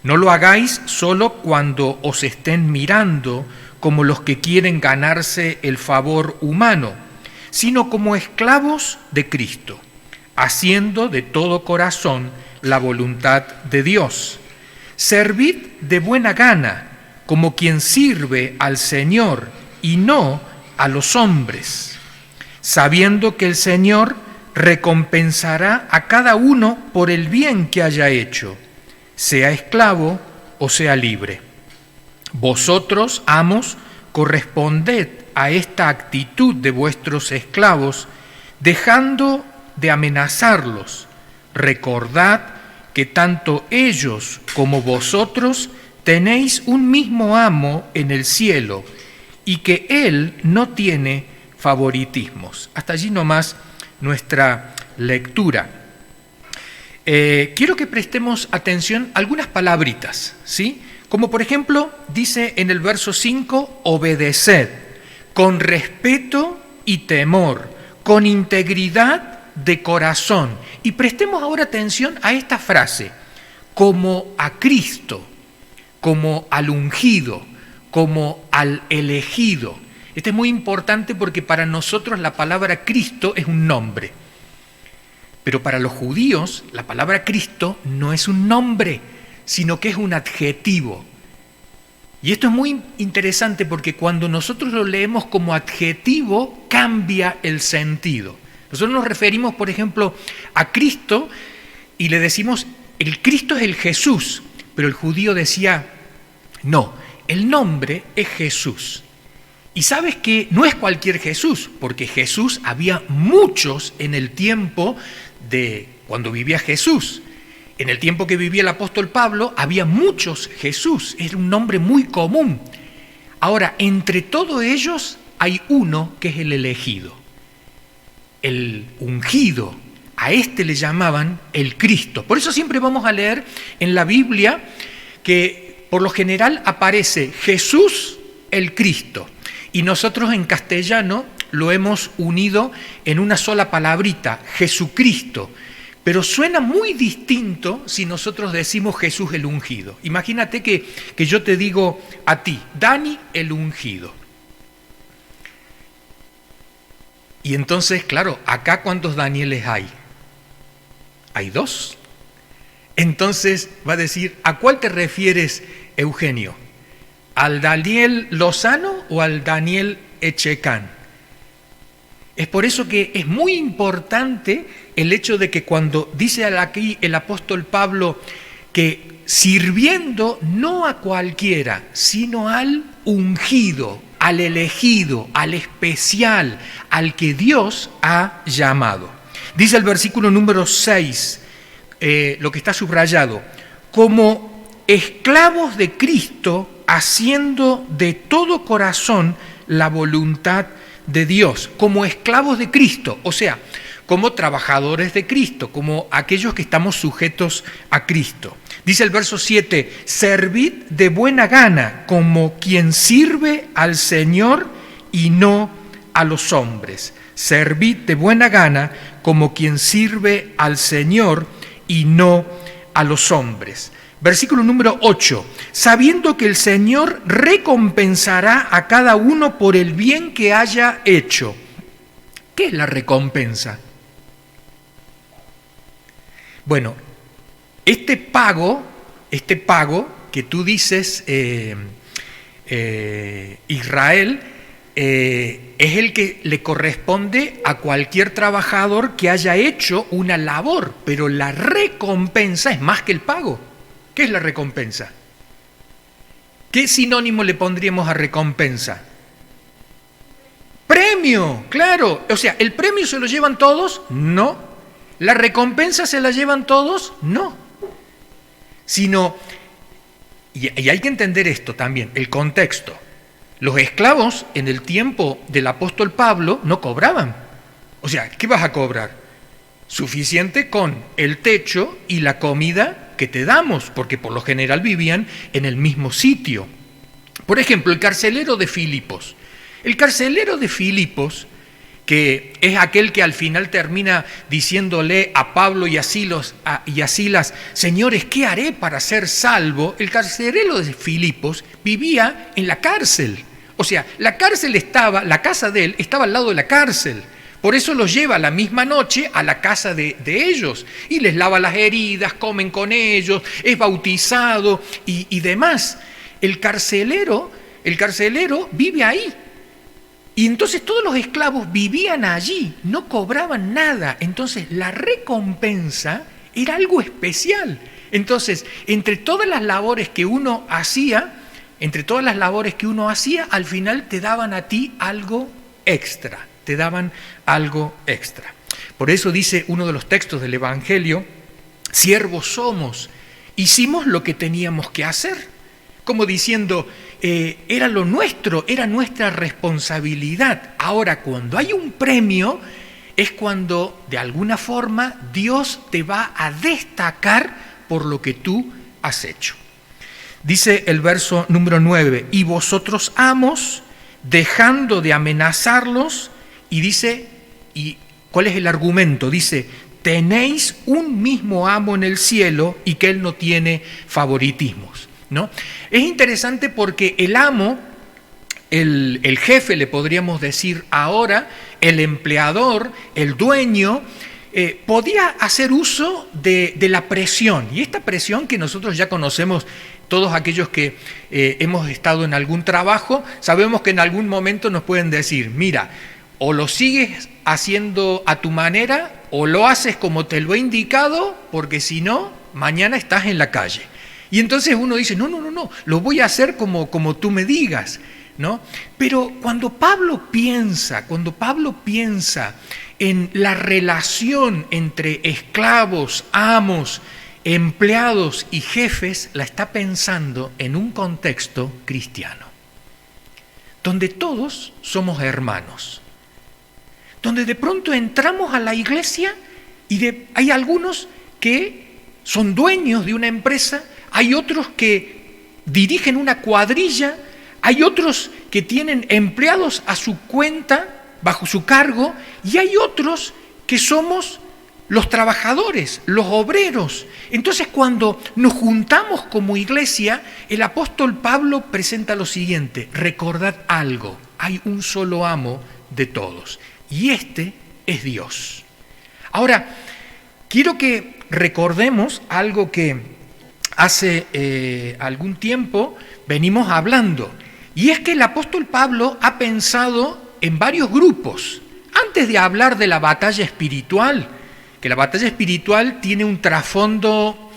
G: No lo hagáis solo cuando os estén mirando, como los que quieren ganarse el favor humano, sino como esclavos de Cristo, haciendo de todo corazón la voluntad de Dios. Servid de buena gana, como quien sirve al Señor y no a los hombres, sabiendo que el Señor recompensará a cada uno por el bien que haya hecho, sea esclavo o sea libre. Vosotros, amos, corresponded a esta actitud de vuestros esclavos, dejando de amenazarlos. Recordad que tanto ellos como vosotros tenéis un mismo amo en el cielo y que Él no tiene favoritismos. Hasta allí nomás nuestra lectura. Quiero que prestemos atención a algunas palabritas, ¿sí? Como por ejemplo, dice en el verso 5, obedeced, con respeto y temor, con integridad de corazón. Y prestemos ahora atención a esta frase, como a Cristo, como al ungido, como al elegido. Esto es muy importante porque para nosotros la palabra Cristo es un nombre. Pero para los judíos la palabra Cristo no es un nombre, sino que es un adjetivo. Y esto es muy interesante porque cuando nosotros lo leemos como adjetivo, cambia el sentido. Nosotros nos referimos, por ejemplo, a Cristo y le decimos, el Cristo es el Jesús, pero el judío decía, no, el nombre es Jesús. Y sabes que no es cualquier Jesús, porque Jesús había muchos en el tiempo de cuando vivía Jesús. En el tiempo que vivía el apóstol Pablo había muchos Jesús, era un nombre muy común. Ahora, entre todos ellos hay uno que es el elegido, el ungido. A este le llamaban el Cristo. Por eso siempre vamos a leer en la Biblia que por lo general aparece Jesús el Cristo. Y nosotros en castellano lo hemos unido en una sola palabrita, Jesucristo. Pero suena muy distinto si nosotros decimos Jesús el ungido. Imagínate que yo te digo a ti, Dani el ungido. Y entonces, claro, acá ¿cuántos Danieles hay? Hay 2. Entonces va a decir, ¿a cuál te refieres, Eugenio? ¿Al Daniel Lozano o al Daniel Echecán? Es por eso que es muy importante el hecho de que cuando dice aquí el apóstol Pablo que sirviendo no a cualquiera, sino al ungido, al elegido, al especial, al que Dios ha llamado. Dice el versículo número 6, lo que está subrayado, como esclavos de Cristo, haciendo de todo corazón la voluntad de Dios, como esclavos de Cristo, o sea, como trabajadores de Cristo, como aquellos que estamos sujetos a Cristo. Dice el verso 7, servid de buena gana como quien sirve al Señor y no a los hombres. Servid de buena gana como quien sirve al Señor y no a los hombres. Versículo número 8, sabiendo que el Señor recompensará a cada uno por el bien que haya hecho. ¿Qué es la recompensa? Bueno, este pago que tú dices, Israel, es el que le corresponde a cualquier trabajador que haya hecho una labor, pero la recompensa es más que el pago. ¿Qué es la recompensa? ¿Qué sinónimo le pondríamos a recompensa? Premio, claro. O sea, ¿el premio se lo llevan todos? No. ¿La recompensa se la llevan todos? No. Sino, y hay que entender esto también, el contexto. Los esclavos en el tiempo del apóstol Pablo no cobraban. O sea, ¿qué vas a cobrar? Suficiente con el techo y la comida que te damos, porque por lo general vivían en el mismo sitio. Por ejemplo, el carcelero de Filipos. El carcelero de Filipos, que es aquel que al final termina diciéndole a Pablo y a Silas, señores, ¿qué haré para ser salvo? El carcelero de Filipos vivía en la cárcel. O sea, la casa de él estaba al lado de la cárcel. Por eso los lleva la misma noche a la casa de ellos y les lava las heridas, comen con ellos, es bautizado y demás. El carcelero vive ahí. Y entonces todos los esclavos vivían allí, no cobraban nada. Entonces la recompensa era algo especial. Entonces, entre todas las labores que uno hacía, al final te daban a ti algo extra. Por eso dice uno de los textos del Evangelio, siervos somos, hicimos lo que teníamos que hacer, como diciendo, era lo nuestro, era nuestra responsabilidad. Ahora, cuando hay un premio, es cuando de alguna forma Dios te va a destacar por lo que tú has hecho. Dice el verso número 9, y vosotros amos, dejando de amenazarlos, y dice, ¿y cuál es el argumento? Dice, tenéis un mismo amo en el cielo y que él no tiene favoritismos, ¿no? Es interesante porque el amo, el jefe, le podríamos decir ahora, el empleador, el dueño, podía hacer uso de la presión. Y esta presión que nosotros ya conocemos, todos aquellos que hemos estado en algún trabajo, sabemos que en algún momento nos pueden decir, mira, o lo sigues haciendo a tu manera o lo haces como te lo he indicado, porque si no, mañana estás en la calle. Y entonces uno dice, no, lo voy a hacer como tú me digas. ¿no? Pero cuando Pablo piensa en la relación entre esclavos, amos, empleados y jefes, la está pensando en un contexto cristiano, donde todos somos hermanos, donde de pronto entramos a la iglesia y hay algunos que son dueños de una empresa, hay otros que dirigen una cuadrilla, hay otros que tienen empleados a su cuenta, bajo su cargo, y hay otros que somos los trabajadores, los obreros. Entonces, cuando nos juntamos como iglesia, el apóstol Pablo presenta lo siguiente: recordad algo, hay un solo amo de todos, y este es Dios. Ahora, quiero que recordemos algo que hace algún tiempo venimos hablando, y es que el apóstol Pablo ha pensado en varios grupos. Antes de hablar de la batalla espiritual, que la batalla espiritual tiene un trasfondo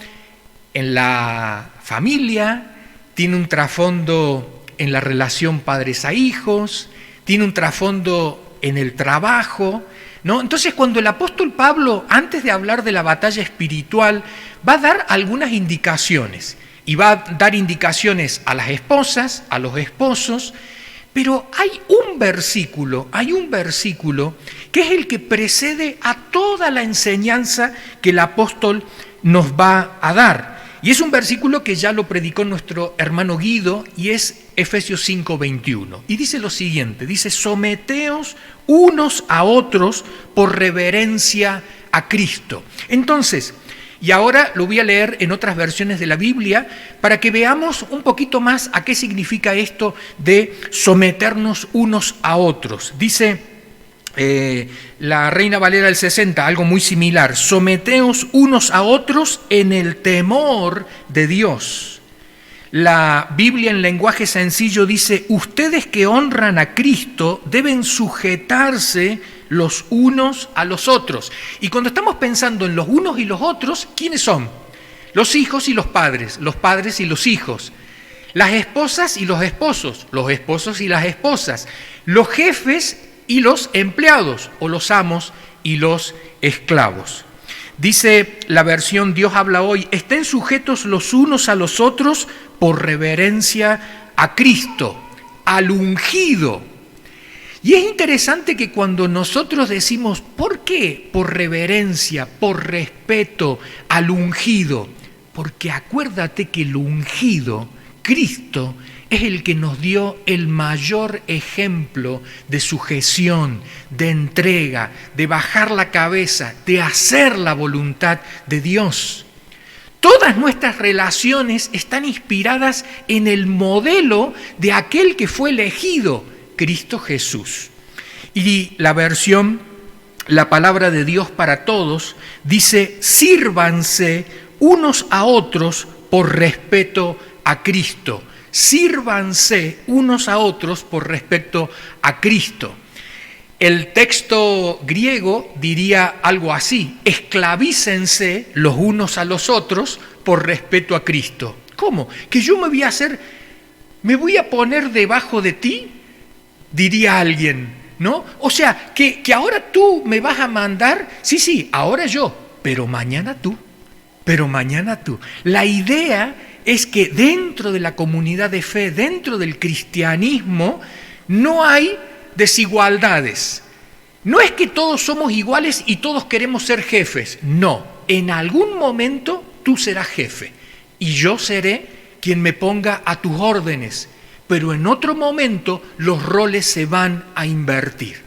G: en la familia, tiene un trasfondo en la relación padres a hijos, tiene un trasfondo en el trabajo, ¿no? Entonces, cuando el apóstol Pablo, antes de hablar de la batalla espiritual, va a dar algunas indicaciones, y va a dar indicaciones a las esposas, a los esposos, pero hay un versículo que es el que precede a toda la enseñanza que el apóstol nos va a dar. Y es un versículo que ya lo predicó nuestro hermano Guido, y es Efesios 5:21. Y dice lo siguiente, dice: someteos unos a otros por reverencia a Cristo. Entonces, y ahora lo voy a leer en otras versiones de la Biblia para que veamos un poquito más a qué significa esto de someternos unos a otros. Dice la Reina Valera del 60, algo muy similar: someteos unos a otros en el temor de Dios. La Biblia en lenguaje sencillo dice: ustedes que honran a Cristo deben sujetarse los unos a los otros. Y cuando estamos pensando en los unos y los otros, ¿quiénes son? Los hijos y los padres y los hijos, las esposas y los esposos y las esposas, los jefes y los empleados, o los amos y los esclavos. Dice la versión Dios habla hoy: estén sujetos los unos a los otros por reverencia a Cristo, al ungido. Y es interesante que cuando nosotros decimos, ¿por qué? Por reverencia, por respeto al ungido. Porque acuérdate que el ungido, Cristo, es el que nos dio el mayor ejemplo de sujeción, de entrega, de bajar la cabeza, de hacer la voluntad de Dios. Todas nuestras relaciones están inspiradas en el modelo de aquel que fue elegido, Cristo Jesús. Y la versión, la palabra de Dios para todos, dice: sírvanse unos a otros por respeto a Cristo. Sírvanse unos a otros por respeto a Cristo. El texto griego diría algo así: esclavícense los unos a los otros por respeto a Cristo. ¿Cómo? ¿Que yo me voy a poner debajo de ti? Diría alguien, ¿no? O sea, que ahora tú me vas a mandar, sí, ahora yo, pero mañana tú. La idea es que dentro de la comunidad de fe, dentro del cristianismo, no hay desigualdades. No es que todos somos iguales y todos queremos ser jefes. No, en algún momento tú serás jefe y yo seré quien me ponga a tus órdenes. Pero en otro momento los roles se van a invertir.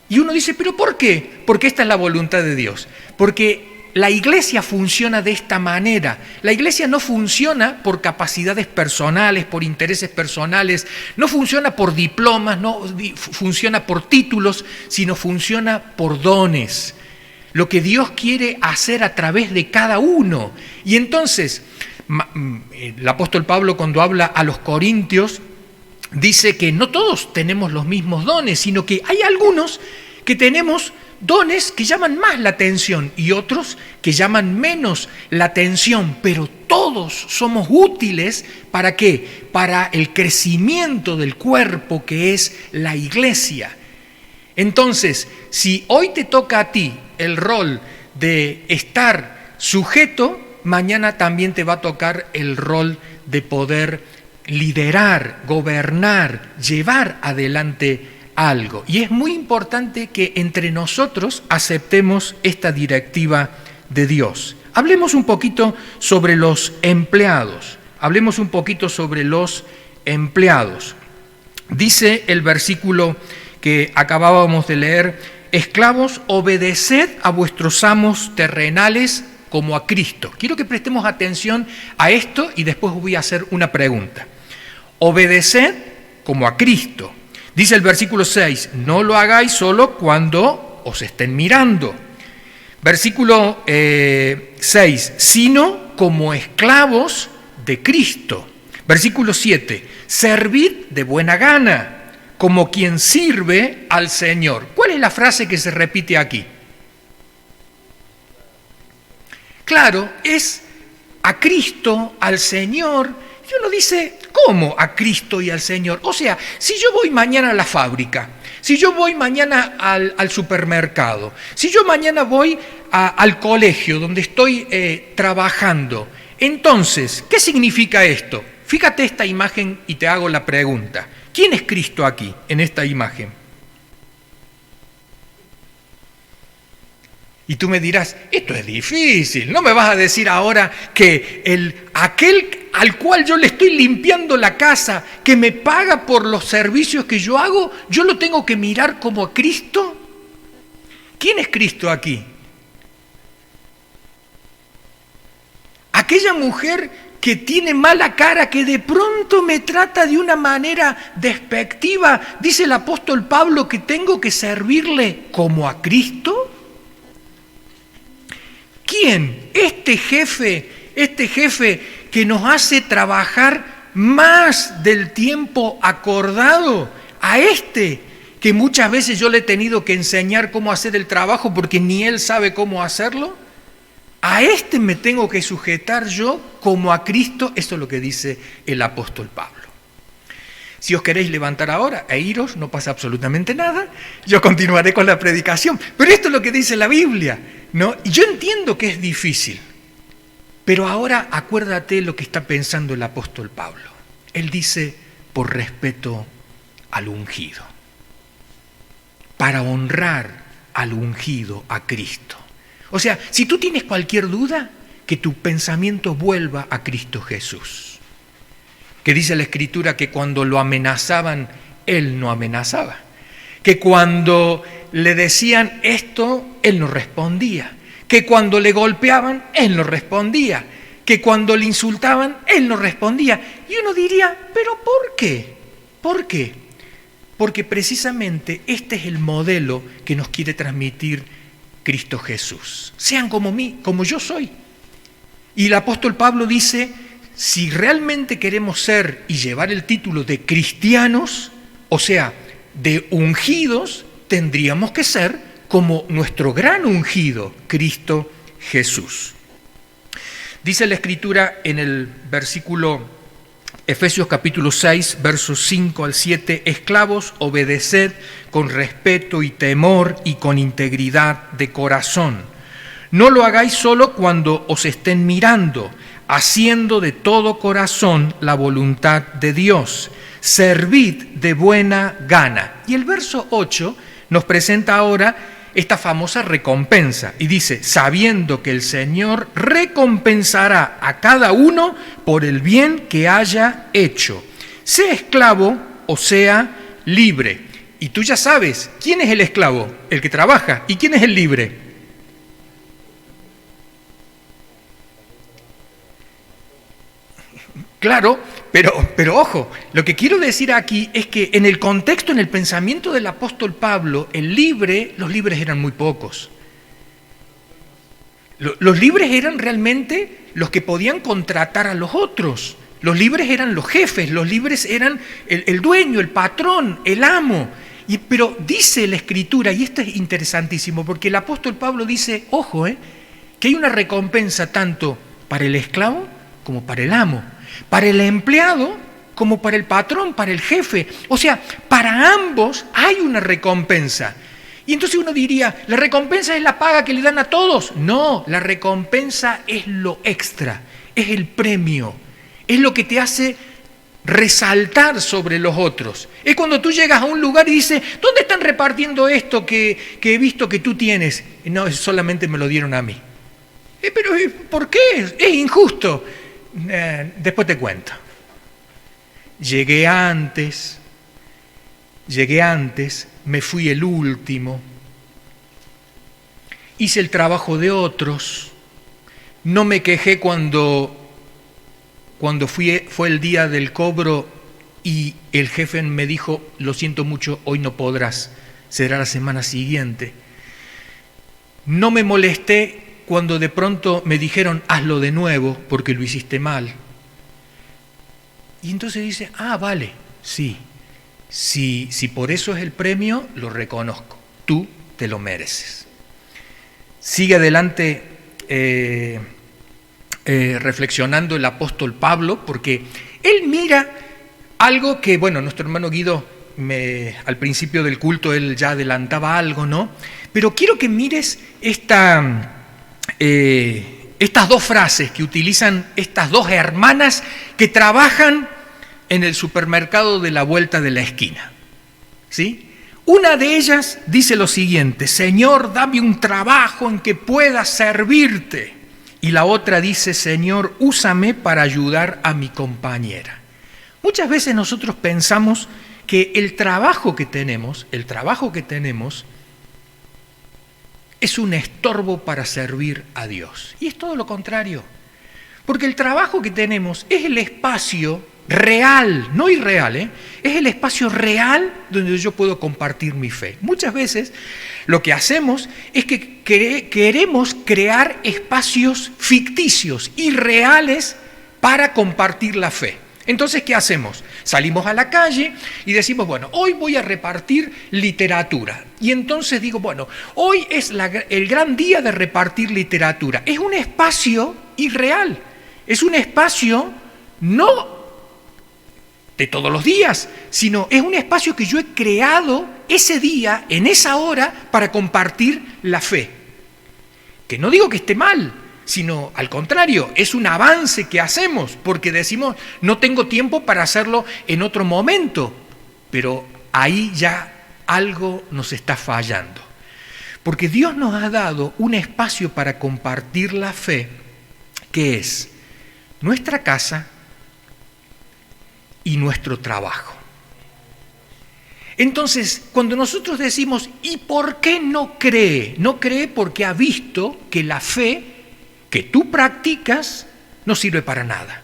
G: Y uno dice, ¿pero por qué? Porque esta es la voluntad de Dios. Porque la iglesia funciona de esta manera. La iglesia no funciona por capacidades personales, por intereses personales, no funciona por diplomas, no funciona por títulos, sino funciona por dones. Lo que Dios quiere hacer a través de cada uno. Y entonces, el apóstol Pablo, cuando habla a los corintios, dice que no todos tenemos los mismos dones, sino que hay algunos que tenemos dones que llaman más la atención y otros que llaman menos la atención, pero todos somos útiles, ¿para qué? Para el crecimiento del cuerpo que es la iglesia. Entonces, si hoy te toca a ti el rol de estar sujeto, mañana también te va a tocar el rol de poder liderar, gobernar, llevar adelante algo. Y es muy importante que entre nosotros aceptemos esta directiva de Dios. Hablemos un poquito sobre los empleados. Dice el versículo que acabábamos de leer: esclavos, obedeced a vuestros amos terrenales como a Cristo. Quiero que prestemos atención a esto y después voy a hacer una pregunta. Obedeced como a Cristo. Dice el versículo 6, no lo hagáis solo cuando os estén mirando. Versículo 6, sino como esclavos de Cristo. Versículo 7, servid de buena gana, como quien sirve al Señor. ¿Cuál es la frase que se repite aquí? Claro, es a Cristo, al Señor. Y uno dice, ¿cómo a Cristo y al Señor? O sea, si yo voy mañana a la fábrica, si yo voy mañana al supermercado, si yo mañana voy al colegio donde estoy trabajando, entonces, ¿qué significa esto? Fíjate esta imagen y te hago la pregunta. ¿Quién es Cristo aquí, en esta imagen? Y tú me dirás, esto es difícil, no me vas a decir ahora que aquel al cual yo le estoy limpiando la casa, que me paga por los servicios que yo hago, yo lo tengo que mirar como a Cristo. ¿Quién es Cristo aquí? Aquella mujer que tiene mala cara, que de pronto me trata de una manera despectiva, dice el apóstol Pablo que tengo que servirle como a Cristo. ¿Quién? Este jefe que nos hace trabajar más del tiempo acordado, a este que muchas veces yo le he tenido que enseñar cómo hacer el trabajo porque ni él sabe cómo hacerlo. A este me tengo que sujetar yo como a Cristo. Esto es lo que dice el apóstol Pablo. Si os queréis levantar ahora e iros, no pasa absolutamente nada. Yo continuaré con la predicación. Pero esto es lo que dice la Biblia, ¿no? Y yo entiendo que es difícil. Pero ahora acuérdate lo que está pensando el apóstol Pablo. Él dice, por respeto al ungido. Para honrar al ungido, a Cristo. O sea, si tú tienes cualquier duda, que tu pensamiento vuelva a Cristo Jesús. Que dice la Escritura que cuando lo amenazaban, Él no amenazaba. Que cuando le decían esto, Él no respondía. Que cuando le golpeaban, Él no respondía. Que cuando le insultaban, Él no respondía. Y uno diría, ¿pero por qué? ¿Por qué? Porque precisamente este es el modelo que nos quiere transmitir Cristo Jesús. Sean como mí, como yo soy. Y el apóstol Pablo dice, si realmente queremos ser y llevar el título de cristianos, o sea, de ungidos, tendríamos que ser como nuestro gran ungido, Cristo Jesús. Dice la Escritura en el versículo Efesios capítulo 6, versos 5 al 7, esclavos, obedeced con respeto y temor y con integridad de corazón. No lo hagáis solo cuando os estén mirando, haciendo de todo corazón la voluntad de Dios. Servid de buena gana. Y el verso 8 nos presenta ahora esta famosa recompensa y dice, sabiendo que el Señor recompensará a cada uno por el bien que haya hecho, sea esclavo o sea libre. Y tú ya sabes, ¿quién es el esclavo? El que trabaja. ¿Y quién es el libre? Claro, pero ojo, lo que quiero decir aquí es que en el contexto, en el pensamiento del apóstol Pablo, los libres eran muy pocos. Los libres eran realmente los que podían contratar a los otros. Los libres eran los jefes, los libres eran el dueño, el patrón, el amo. Pero dice la Escritura, y esto es interesantísimo, porque el apóstol Pablo dice, ojo, que hay una recompensa tanto para el esclavo como para el amo, para el empleado como para el patrón, para el jefe. O sea, para ambos hay una recompensa. Y entonces uno diría, ¿la recompensa es la paga que le dan a todos? No, la recompensa es lo extra, es el premio, es lo que te hace resaltar sobre los otros. Es cuando tú llegas a un lugar y dices, ¿dónde están repartiendo esto que he visto que tú tienes? No, solamente me lo dieron a mí. Pero ¿por qué? Es injusto. Después te cuento. Llegué antes, me fui el último, hice el trabajo de otros, no me quejé cuando fue el día del cobro y el jefe me dijo, lo siento mucho, hoy no podrás, será la semana siguiente. No me molesté cuando de pronto me dijeron, hazlo de nuevo porque lo hiciste mal. Y entonces dice, vale, sí, si por eso es el premio, lo reconozco, tú te lo mereces. Sigue adelante reflexionando el apóstol Pablo, porque él mira algo que, bueno, nuestro hermano Guido, al principio del culto, él ya adelantaba algo, ¿no? Pero quiero que mires estas dos frases que utilizan estas dos hermanas que trabajan en el supermercado de la vuelta de la esquina, ¿sí? Una de ellas dice lo siguiente, Señor, dame un trabajo en que pueda servirte. Y la otra dice, Señor, úsame para ayudar a mi compañera. Muchas veces nosotros pensamos que el trabajo que tenemos es un estorbo para servir a Dios. Y es todo lo contrario. Porque el trabajo que tenemos es el espacio real, no irreal, es el espacio real donde yo puedo compartir mi fe. Muchas veces lo que hacemos es que queremos crear espacios ficticios, irreales, para compartir la fe. Entonces, ¿qué hacemos? Salimos a la calle y decimos, bueno, hoy voy a repartir literatura. Y entonces digo, bueno, hoy es el gran día de repartir literatura. Es un espacio irreal, es un espacio no de todos los días, sino es un espacio que yo he creado ese día, en esa hora, para compartir la fe. Que no digo que esté mal, sino al contrario, es un avance que hacemos, porque decimos, no tengo tiempo para hacerlo en otro momento, pero ahí ya algo nos está fallando. Porque Dios nos ha dado un espacio para compartir la fe, que es nuestra casa y nuestro trabajo. Entonces, cuando nosotros decimos, ¿y por qué no cree? No cree porque ha visto que la fe que tú practicas no sirve para nada.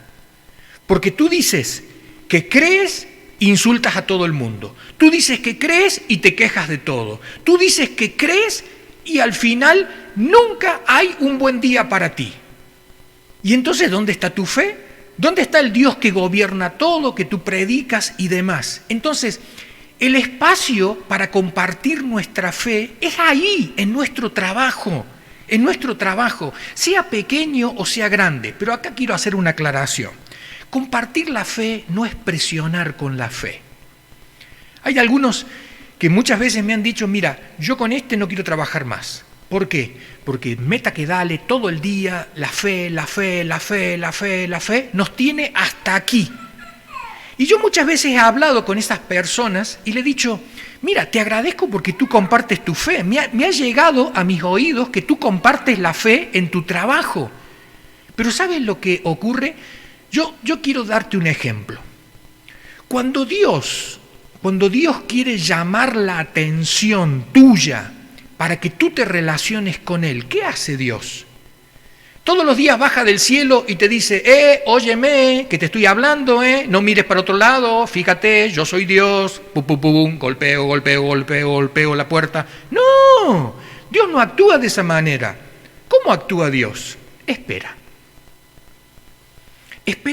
G: Porque tú dices que crees, insultas a todo el mundo. Tú dices que crees y te quejas de todo. Tú dices que crees y al final nunca hay un buen día para ti. Y entonces, ¿dónde está tu fe? ¿Dónde está el Dios que gobierna todo, que tú predicas y demás? Entonces, el espacio para compartir nuestra fe es ahí, en nuestro trabajo, sea pequeño o sea grande. Pero acá quiero hacer una aclaración. Compartir la fe no es presionar con la fe. Hay algunos que muchas veces me han dicho, mira, yo con este no quiero trabajar más. ¿Por qué? Porque meta que dale todo el día, la fe, nos tiene hasta aquí. Y yo muchas veces he hablado con esas personas y le he dicho, mira, te agradezco porque tú compartes tu fe. Me ha llegado a mis oídos que tú compartes la fe en tu trabajo. Pero ¿sabes lo que ocurre? Yo quiero darte un ejemplo. Cuando Dios quiere llamar la atención tuya para que tú te relaciones con Él, ¿qué hace Dios? Todos los días baja del cielo y te dice, óyeme, que te estoy hablando, no mires para otro lado, fíjate, yo soy Dios, pum, pum, pum, golpeo la puerta. No, Dios no actúa de esa manera. ¿Cómo actúa Dios? Espera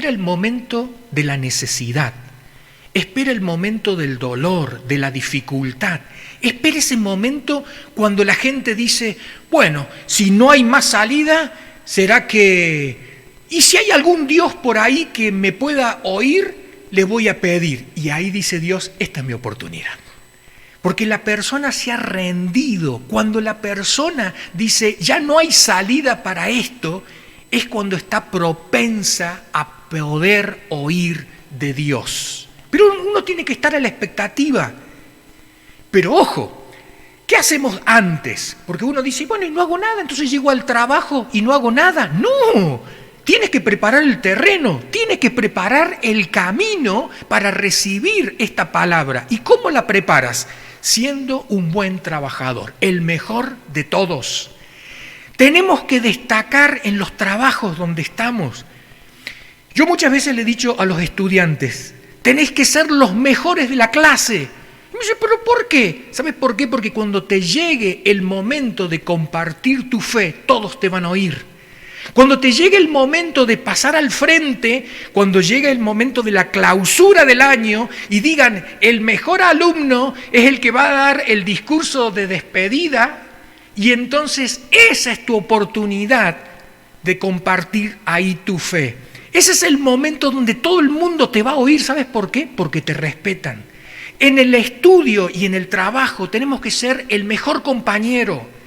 G: el momento de la necesidad, espera el momento del dolor, de la dificultad. Espera ese momento cuando la gente dice, bueno, si no hay más salida, ¿será que Y si hay algún Dios por ahí que me pueda oír, le voy a pedir. Y ahí dice Dios, esta es mi oportunidad. Porque la persona se ha rendido. Cuando la persona dice, ya no hay salida para esto, es cuando está propensa a poder oír de Dios. Pero uno tiene que estar a la expectativa. Pero ojo, ¿qué hacemos antes? Porque uno dice, bueno, y no hago nada, entonces llego al trabajo y no hago nada. No, tienes que preparar el terreno, tienes que preparar el camino para recibir esta palabra. ¿Y cómo la preparas? Siendo un buen trabajador, el mejor de todos. Tenemos que destacar en los trabajos donde estamos. Yo muchas veces le he dicho a los estudiantes, tenéis que ser los mejores de la clase. Y me dice, ¿pero por qué? ¿Sabes por qué? Porque cuando te llegue el momento de compartir tu fe, todos te van a oír. Cuando te llegue el momento de pasar al frente, cuando llegue el momento de la clausura del año y digan, el mejor alumno es el que va a dar el discurso de despedida, y entonces esa es tu oportunidad de compartir ahí tu fe. Ese es el momento donde todo el mundo te va a oír. ¿Sabes por qué? Porque te respetan. En el estudio y en el trabajo tenemos que ser el mejor compañero.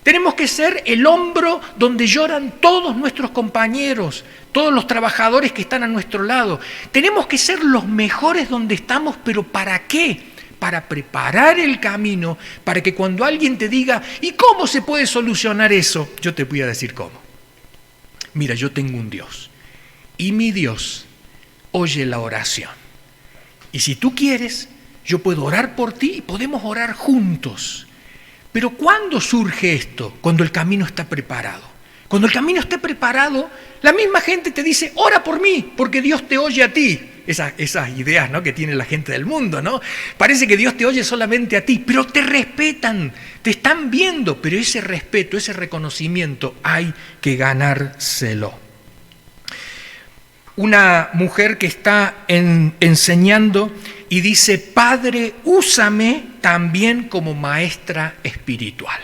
G: Tenemos que ser el hombro donde lloran todos nuestros compañeros, todos los trabajadores que están a nuestro lado. Tenemos que ser los mejores donde estamos, pero ¿para qué? Para preparar el camino, para que cuando alguien te diga, ¿y cómo se puede solucionar eso? Yo te voy a decir cómo. Mira, yo tengo un Dios, y mi Dios oye la oración. Y si tú quieres, yo puedo orar por ti y podemos orar juntos. Pero ¿cuándo surge esto? Cuando el camino está preparado. Cuando el camino esté preparado, la misma gente te dice, ora por mí, porque Dios te oye a ti. Esas ideas, ¿no?, que tiene la gente del mundo, ¿no? Parece que Dios te oye solamente a ti, pero te respetan, te están viendo, pero ese respeto, ese reconocimiento hay que ganárselo. Una mujer que está enseñando y dice, Padre, úsame también como maestra espiritual.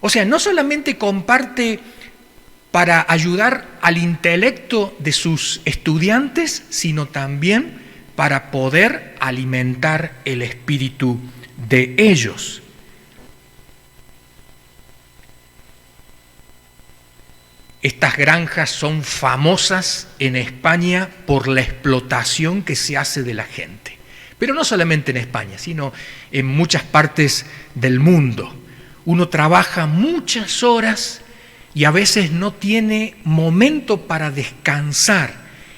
G: O sea, no solamente comparte para ayudar al intelecto de sus estudiantes, sino también para poder alimentar el espíritu de ellos. Estas granjas son famosas en España por la explotación que se hace de la gente. Pero no solamente en España, sino en muchas partes del mundo. Uno trabaja muchas horas y a veces no tiene momento para descansar.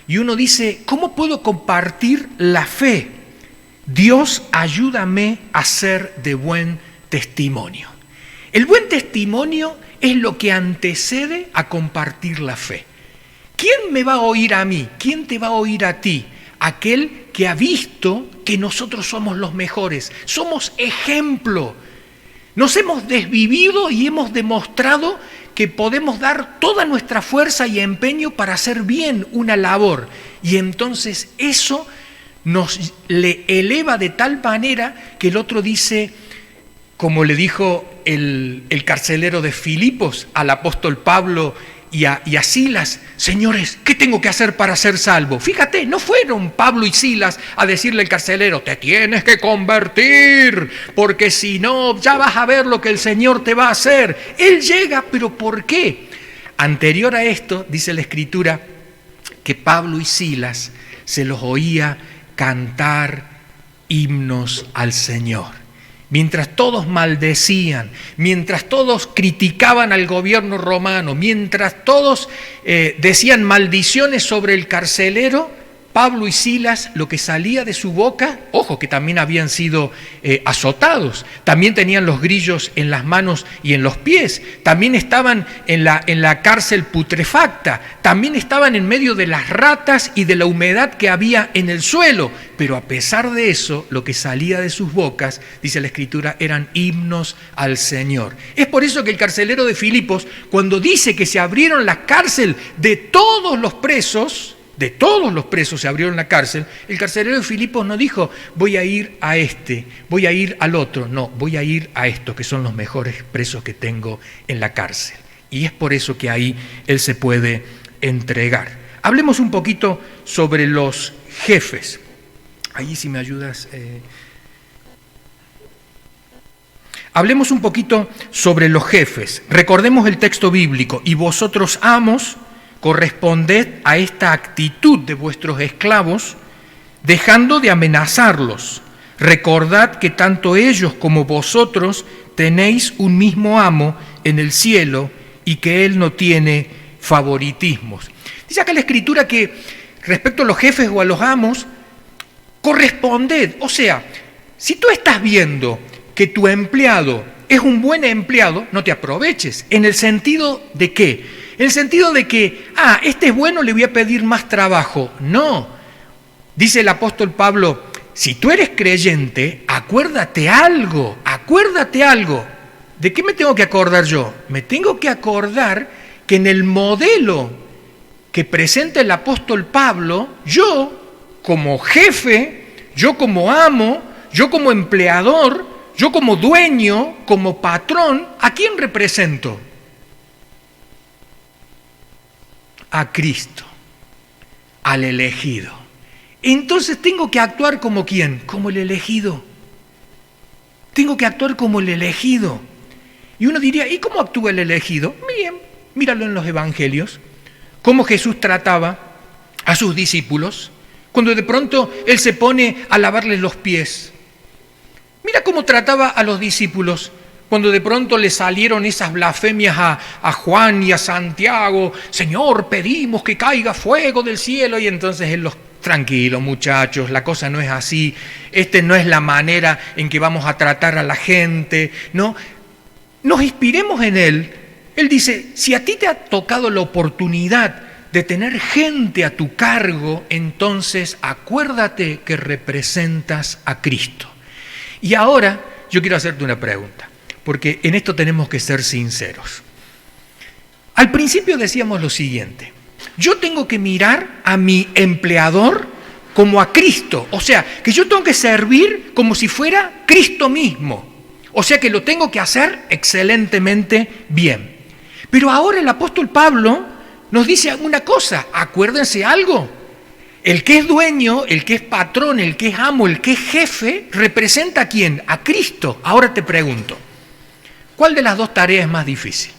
G: Y uno dice, ¿cómo puedo compartir la fe? Dios, ayúdame a ser de buen testimonio. El buen testimonio es lo que antecede a compartir la fe. ¿Quién me va a oír a mí? ¿Quién te va a oír a ti? Aquel que ha visto que nosotros somos los mejores, somos ejemplo. Nos hemos desvivido y hemos demostrado que podemos dar toda nuestra fuerza y empeño para hacer bien una labor. Y entonces eso nos le eleva de tal manera que el otro dice, como le dijo el carcelero de Filipos al apóstol Pablo y a Silas, señores, ¿qué tengo que hacer para ser salvo? Fíjate, no fueron Pablo y Silas a decirle al carcelero, te tienes que convertir, porque si no, ya vas a ver lo que el Señor te va a hacer. Él llega, pero ¿por qué? Anterior a esto, dice la Escritura, que Pablo y Silas se los oía cantar himnos al Señor. Mientras todos maldecían, mientras todos criticaban al gobierno romano, mientras todos decían maldiciones sobre el carcelero, Pablo y Silas, lo que salía de su boca, ojo que también habían sido azotados, también tenían los grillos en las manos y en los pies, también estaban en la cárcel putrefacta, también estaban en medio de las ratas y de la humedad que había en el suelo, pero a pesar de eso, lo que salía de sus bocas, dice la Escritura, eran himnos al Señor. Es por eso que el carcelero de Filipos, cuando dice que se abrieron la cárcel de todos los presos se abrieron la cárcel, el carcelero de Filipos no dijo, voy a ir a este, voy a ir al otro, no, voy a ir a estos que son los mejores presos que tengo en la cárcel. Y es por eso que ahí él se puede entregar. Hablemos un poquito sobre los jefes. Ahí si me ayudas. Hablemos un poquito sobre los jefes. Recordemos el texto bíblico. Y vosotros, amos, corresponded a esta actitud de vuestros esclavos, dejando de amenazarlos. Recordad que tanto ellos como vosotros tenéis un mismo amo en el cielo y que Él no tiene favoritismos. Dice acá la Escritura que respecto a los jefes o a los amos, corresponded. O sea, si tú estás viendo que tu empleado es un buen empleado, no te aproveches. ¿En el sentido de qué? En el sentido de que, este es bueno, le voy a pedir más trabajo. No. Dice el apóstol Pablo, si tú eres creyente, acuérdate algo. ¿De qué me tengo que acordar yo? Me tengo que acordar que en el modelo que presenta el apóstol Pablo, yo como jefe, yo como amo, yo como empleador, yo como dueño, como patrón, ¿a quién represento? A Cristo, al elegido. Entonces tengo que actuar como ¿quién? Como el elegido. Tengo que actuar como el elegido. Y uno diría, ¿y cómo actúa el elegido? Bien, míralo en los evangelios. Cómo Jesús trataba a sus discípulos cuando de pronto Él se pone a lavarles los pies. Mira cómo trataba a los discípulos cuando de pronto le salieron esas blasfemias a Juan y a Santiago. Señor, pedimos que caiga fuego del cielo. Y entonces Él los... Tranquilo, muchachos, la cosa no es así. No es la manera en que vamos a tratar a la gente, ¿no? Nos inspiremos en Él. Él dice, si a ti te ha tocado la oportunidad de tener gente a tu cargo, entonces acuérdate que representas a Cristo. Y ahora yo quiero hacerte una pregunta, porque en esto tenemos que ser sinceros. Al principio decíamos lo siguiente, yo tengo que mirar a mi empleador como a Cristo, o sea, que yo tengo que servir como si fuera Cristo mismo, o sea que lo tengo que hacer excelentemente bien. Pero ahora el apóstol Pablo nos dice una cosa, acuérdense algo, el que es dueño, el que es patrón, el que es amo, el que es jefe, ¿representa a quién? A Cristo. Ahora te pregunto, ¿cuál de las dos tareas es más difícil?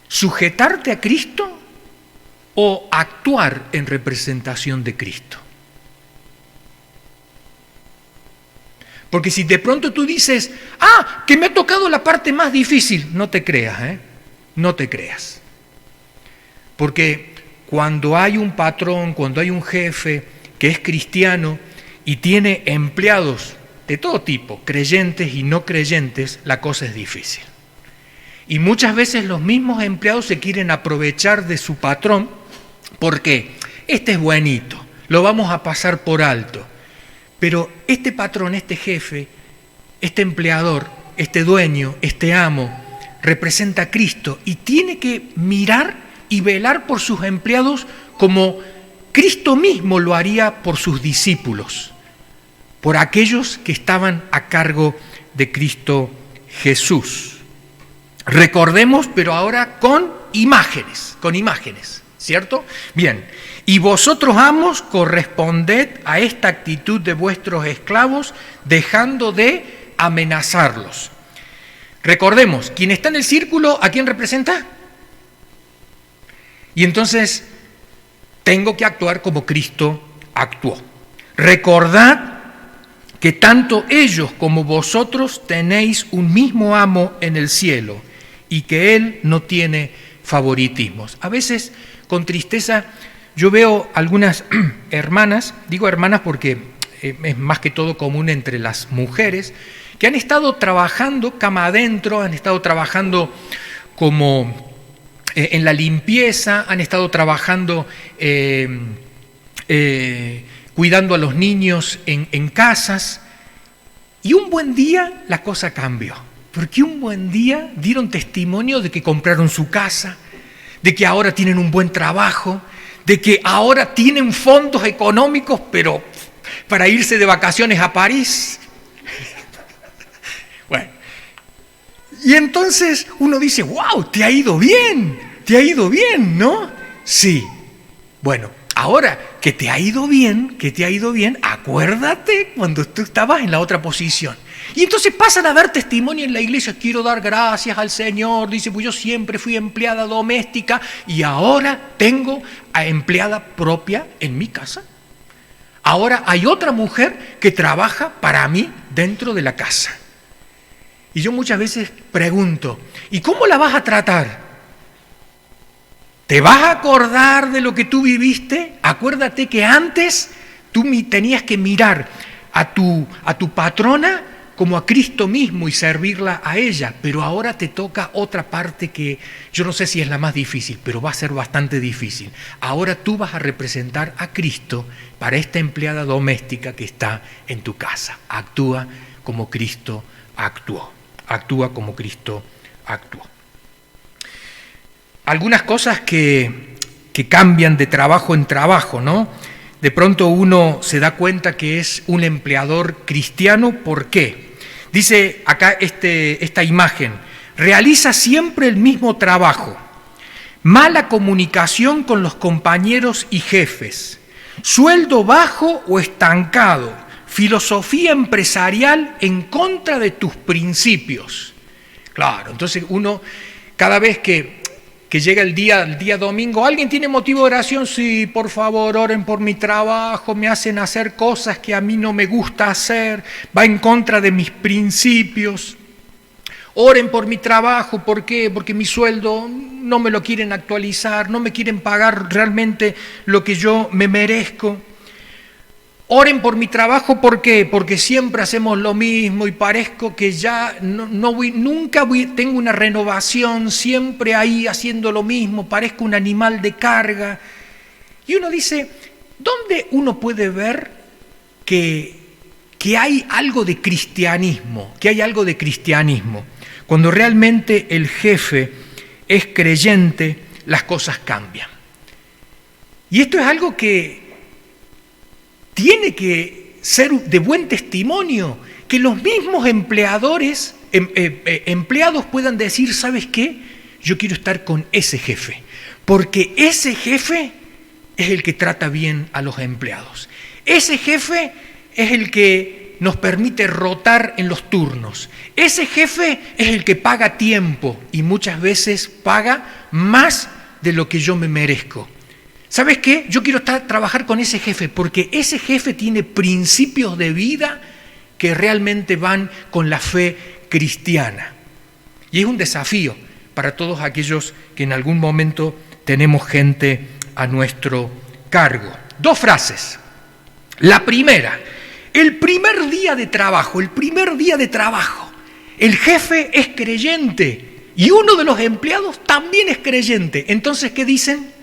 G: ¿Sujetarte a Cristo o actuar en representación de Cristo? Porque si de pronto tú dices, que me ha tocado la parte más difícil, no te creas, no te creas. Porque cuando hay un patrón, cuando hay un jefe que es cristiano y tiene empleados de todo tipo, creyentes y no creyentes, la cosa es difícil. Y muchas veces los mismos empleados se quieren aprovechar de su patrón porque este es buenito, lo vamos a pasar por alto. Pero este patrón, este jefe, este empleador, este dueño, este amo, representa a Cristo y tiene que mirar y velar por sus empleados como Cristo mismo lo haría por sus discípulos, por aquellos que estaban a cargo de Cristo Jesús. Recordemos, pero ahora con imágenes, ¿cierto? Bien, y vosotros, amos, corresponded a esta actitud de vuestros esclavos, dejando de amenazarlos. Recordemos, quien está en el círculo, ¿a quién representa? Y entonces, tengo que actuar como Cristo actuó. Recordad que tanto ellos como vosotros tenéis un mismo amo en el cielo y que Él no tiene favoritismos. A veces, con tristeza, yo veo algunas hermanas, digo hermanas porque es más que todo común entre las mujeres, que han estado trabajando cama adentro, han estado trabajando como en la limpieza, han estado trabajando cuidando a los niños en casas, y un buen día la cosa cambió, porque un buen día dieron testimonio de que compraron su casa, de que ahora tienen un buen trabajo, de que ahora tienen fondos económicos, pero para irse de vacaciones a París. Bueno, y entonces uno dice, wow, te ha ido bien, te ha ido bien, ¿no? Sí. Bueno, ahora que te ha ido bien, acuérdate cuando tú estabas en la otra posición. Y entonces pasan a dar testimonio en la iglesia. Quiero dar gracias al Señor. Dice, pues yo siempre fui empleada doméstica y ahora tengo a empleada propia en mi casa. Ahora hay otra mujer que trabaja para mí dentro de la casa. Y yo muchas veces pregunto, ¿y cómo la vas a tratar? ¿Te vas a acordar de lo que tú viviste? Acuérdate que antes tú tenías que mirar a tu patrona como a Cristo mismo y servirla a ella, pero ahora te toca otra parte que yo no sé si es la más difícil, pero va a ser bastante difícil. Ahora tú vas a representar a Cristo para esta empleada doméstica que está en tu casa. Actúa como Cristo actuó. Actúa como Cristo actuó. Algunas cosas que cambian de trabajo en trabajo, ¿no? De pronto uno se da cuenta que es un empleador cristiano. ¿Por qué? Dice acá esta imagen, realiza siempre el mismo trabajo, mala comunicación con los compañeros y jefes, sueldo bajo o estancado, filosofía empresarial en contra de tus principios. Claro, entonces uno, cada vez que llega el día domingo, ¿alguien tiene motivo de oración? Sí, por favor, oren por mi trabajo, me hacen hacer cosas que a mí no me gusta hacer, va en contra de mis principios. Oren por mi trabajo, ¿por qué? Porque mi sueldo no me lo quieren actualizar, no me quieren pagar realmente lo que yo me merezco. Oren por mi trabajo, ¿por qué? Porque siempre hacemos lo mismo y parezco que ya nunca tengo una renovación, siempre ahí haciendo lo mismo, parezco un animal de carga. Y uno dice, ¿dónde uno puede ver que hay algo de cristianismo? Que hay algo de cristianismo. Cuando realmente el jefe es creyente, las cosas cambian. Y esto es algo que tiene que ser de buen testimonio, que los mismos empleados puedan decir, ¿sabes qué? Yo quiero estar con ese jefe, porque ese jefe es el que trata bien a los empleados. Ese jefe es el que nos permite rotar en los turnos. Ese jefe es el que paga a tiempo y muchas veces paga más de lo que yo me merezco. ¿Sabes qué? Yo quiero trabajar con ese jefe porque ese jefe tiene principios de vida que realmente van con la fe cristiana. Y es un desafío para todos aquellos que en algún momento tenemos gente a nuestro cargo. 2 frases. La primera, el primer día de trabajo, el jefe es creyente y uno de los empleados también es creyente. Entonces, ¿qué dicen?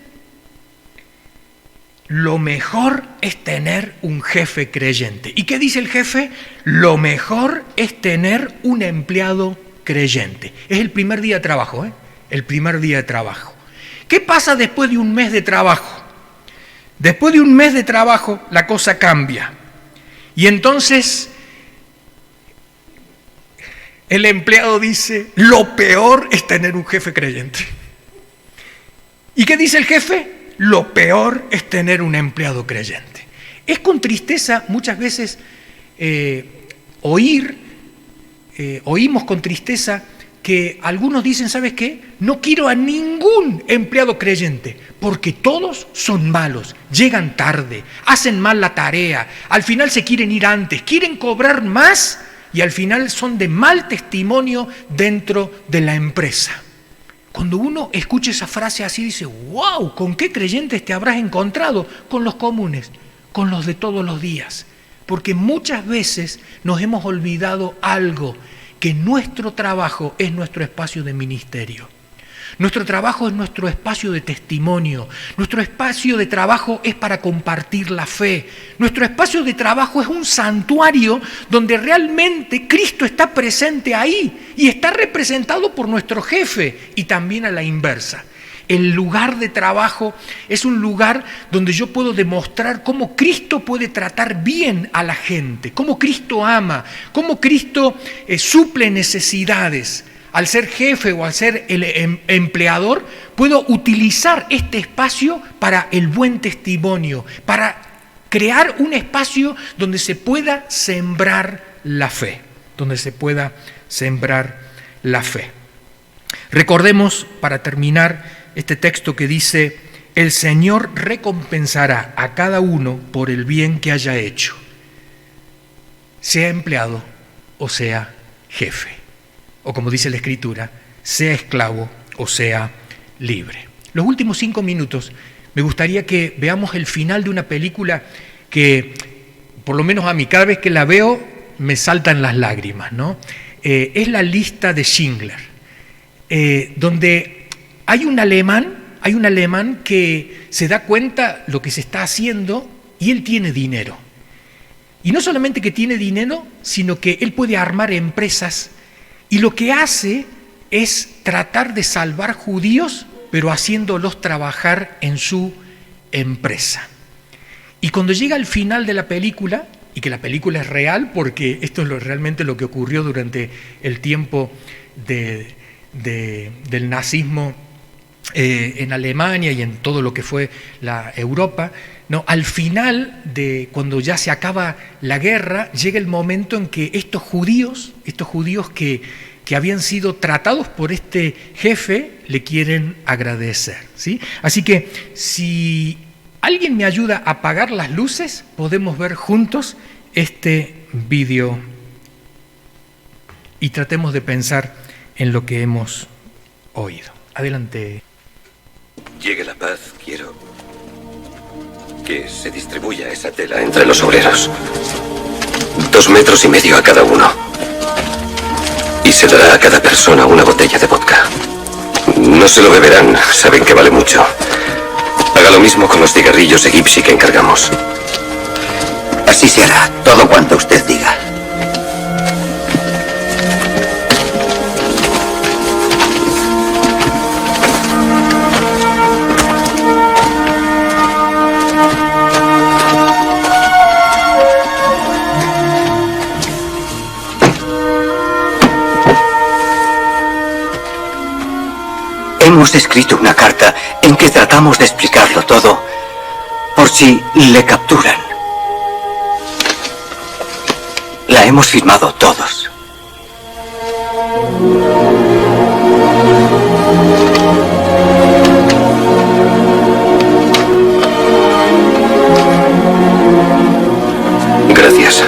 G: Lo mejor es tener un jefe creyente. ¿Y qué dice el jefe? Lo mejor es tener un empleado creyente. Es el primer día de trabajo, ¿eh? El primer día de trabajo. ¿Qué pasa después de un mes de trabajo? Después de un mes de trabajo, la cosa cambia. Y entonces, el empleado dice, lo peor es tener un jefe creyente. ¿Y qué dice el jefe? Lo peor es tener un empleado creyente. Es con tristeza muchas veces oímos con tristeza que algunos dicen, ¿sabes qué? No quiero a ningún empleado creyente, porque todos son malos, llegan tarde, hacen mal la tarea, al final se quieren ir antes, quieren cobrar más y al final son de mal testimonio dentro de la empresa. Cuando uno escucha esa frase así, dice, wow, ¿con qué creyentes te habrás encontrado? Con los comunes, con los de todos los días. Porque muchas veces nos hemos olvidado algo, que nuestro trabajo es nuestro espacio de ministerio. Nuestro trabajo es nuestro espacio de testimonio. Nuestro espacio de trabajo es para compartir la fe. Nuestro espacio de trabajo es un santuario donde realmente Cristo está presente ahí y está representado por nuestro jefe y también a la inversa. El lugar de trabajo es un lugar donde yo puedo demostrar cómo Cristo puede tratar bien a la gente, cómo Cristo ama, cómo Cristo suple necesidades. al ser jefe o al ser el empleador, puedo utilizar este espacio para el buen testimonio, para crear un espacio donde se pueda sembrar la fe, Recordemos, para terminar, este texto que dice: el Señor recompensará a cada uno por el bien que haya hecho, sea empleado o sea jefe, o como dice la Escritura, sea esclavo o sea libre. Los últimos 5 minutos me gustaría que veamos el final de una película que, por lo menos a mí, cada vez que la veo me saltan las lágrimas, ¿no? Es La lista de Schindler, donde hay un alemán que se da cuenta lo que se está haciendo y él tiene dinero. Y no solamente que tiene dinero, sino que él puede armar empresas, y lo que hace es tratar de salvar judíos, pero haciéndolos trabajar en su empresa. Y cuando llega al final de la película, y que la película es real, porque esto es realmente lo que ocurrió durante el tiempo del nazismo en Alemania y en todo lo que fue la Europa, ¿no? Al final, cuando ya se acaba la guerra, llega el momento en que estos judíos que habían sido tratados por este jefe le quieren agradecer, ¿sí? Así que si alguien me ayuda a apagar las luces, podemos ver juntos este vídeo y tratemos de pensar en lo que hemos oído. Adelante.
H: Llegue la paz, quiero que se distribuya esa tela entre los obreros. 2,5 metros a cada uno. Y se dará a cada persona una botella de vodka. No se lo beberán, saben que vale mucho. Haga lo mismo con los cigarrillos egipci que encargamos.
I: Así se hará, todo cuanto usted diga. Hemos escrito una carta en que tratamos de explicarlo todo por si le capturan. La hemos firmado todos.
H: Gracias.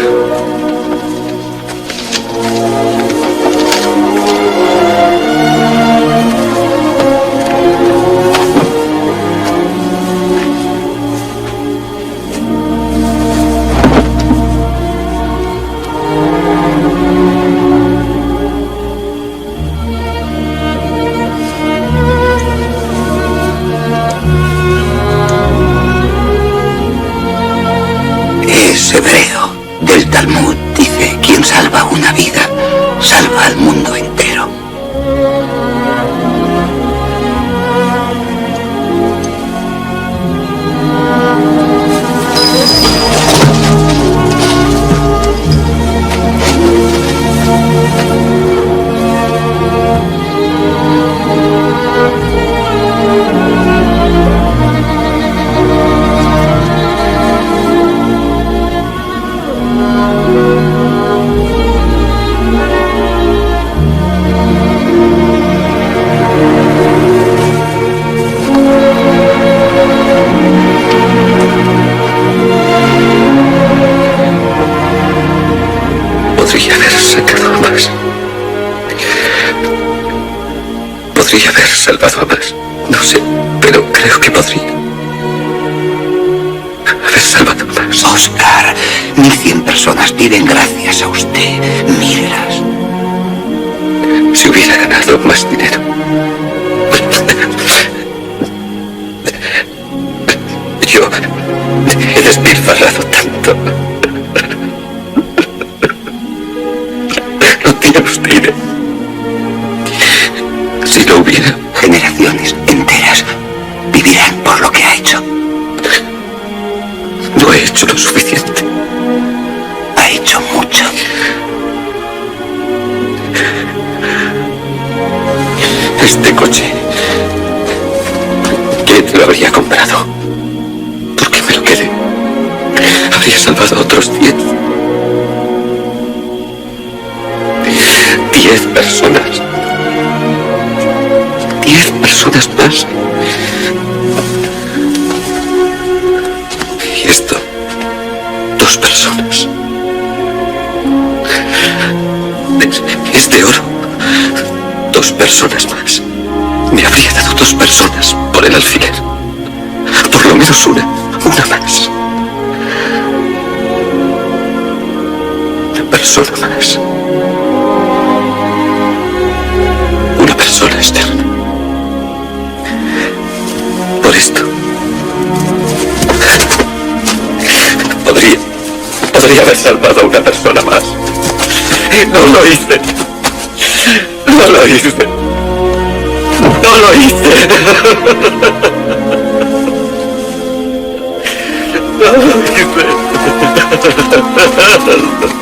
I: Es hebreo. Del Talmud dice: quien salva una vida, salva al mundo entero. Podría haber sacado a más. Podría haber salvado a más. No sé, pero creo que podría haber salvado a más. Oscar, 1.100 personas piden gracias a usted. Mírelas.
H: Si hubiera ganado más dinero. Yo he despilfarrado tanto. No tiene usted. Si no hubiera...
I: Generaciones enteras vivirán por lo que ha hecho.
H: No he hecho lo suficiente.
I: Ha hecho mucho.
H: este coche, ¿quién lo habría comprado? ¿Por qué me lo quedé? Habría salvado a otros 10. 10 personas. 10 personas más. Y esto, 2 personas. Es de oro. 2 personas más. Me habría dado 2 personas por el alfiler. Por lo menos una más. Una persona más. Una persona externa. Por esto. Podría haber salvado a una persona más. No lo hice. No lo hice. No lo hice. No lo hice.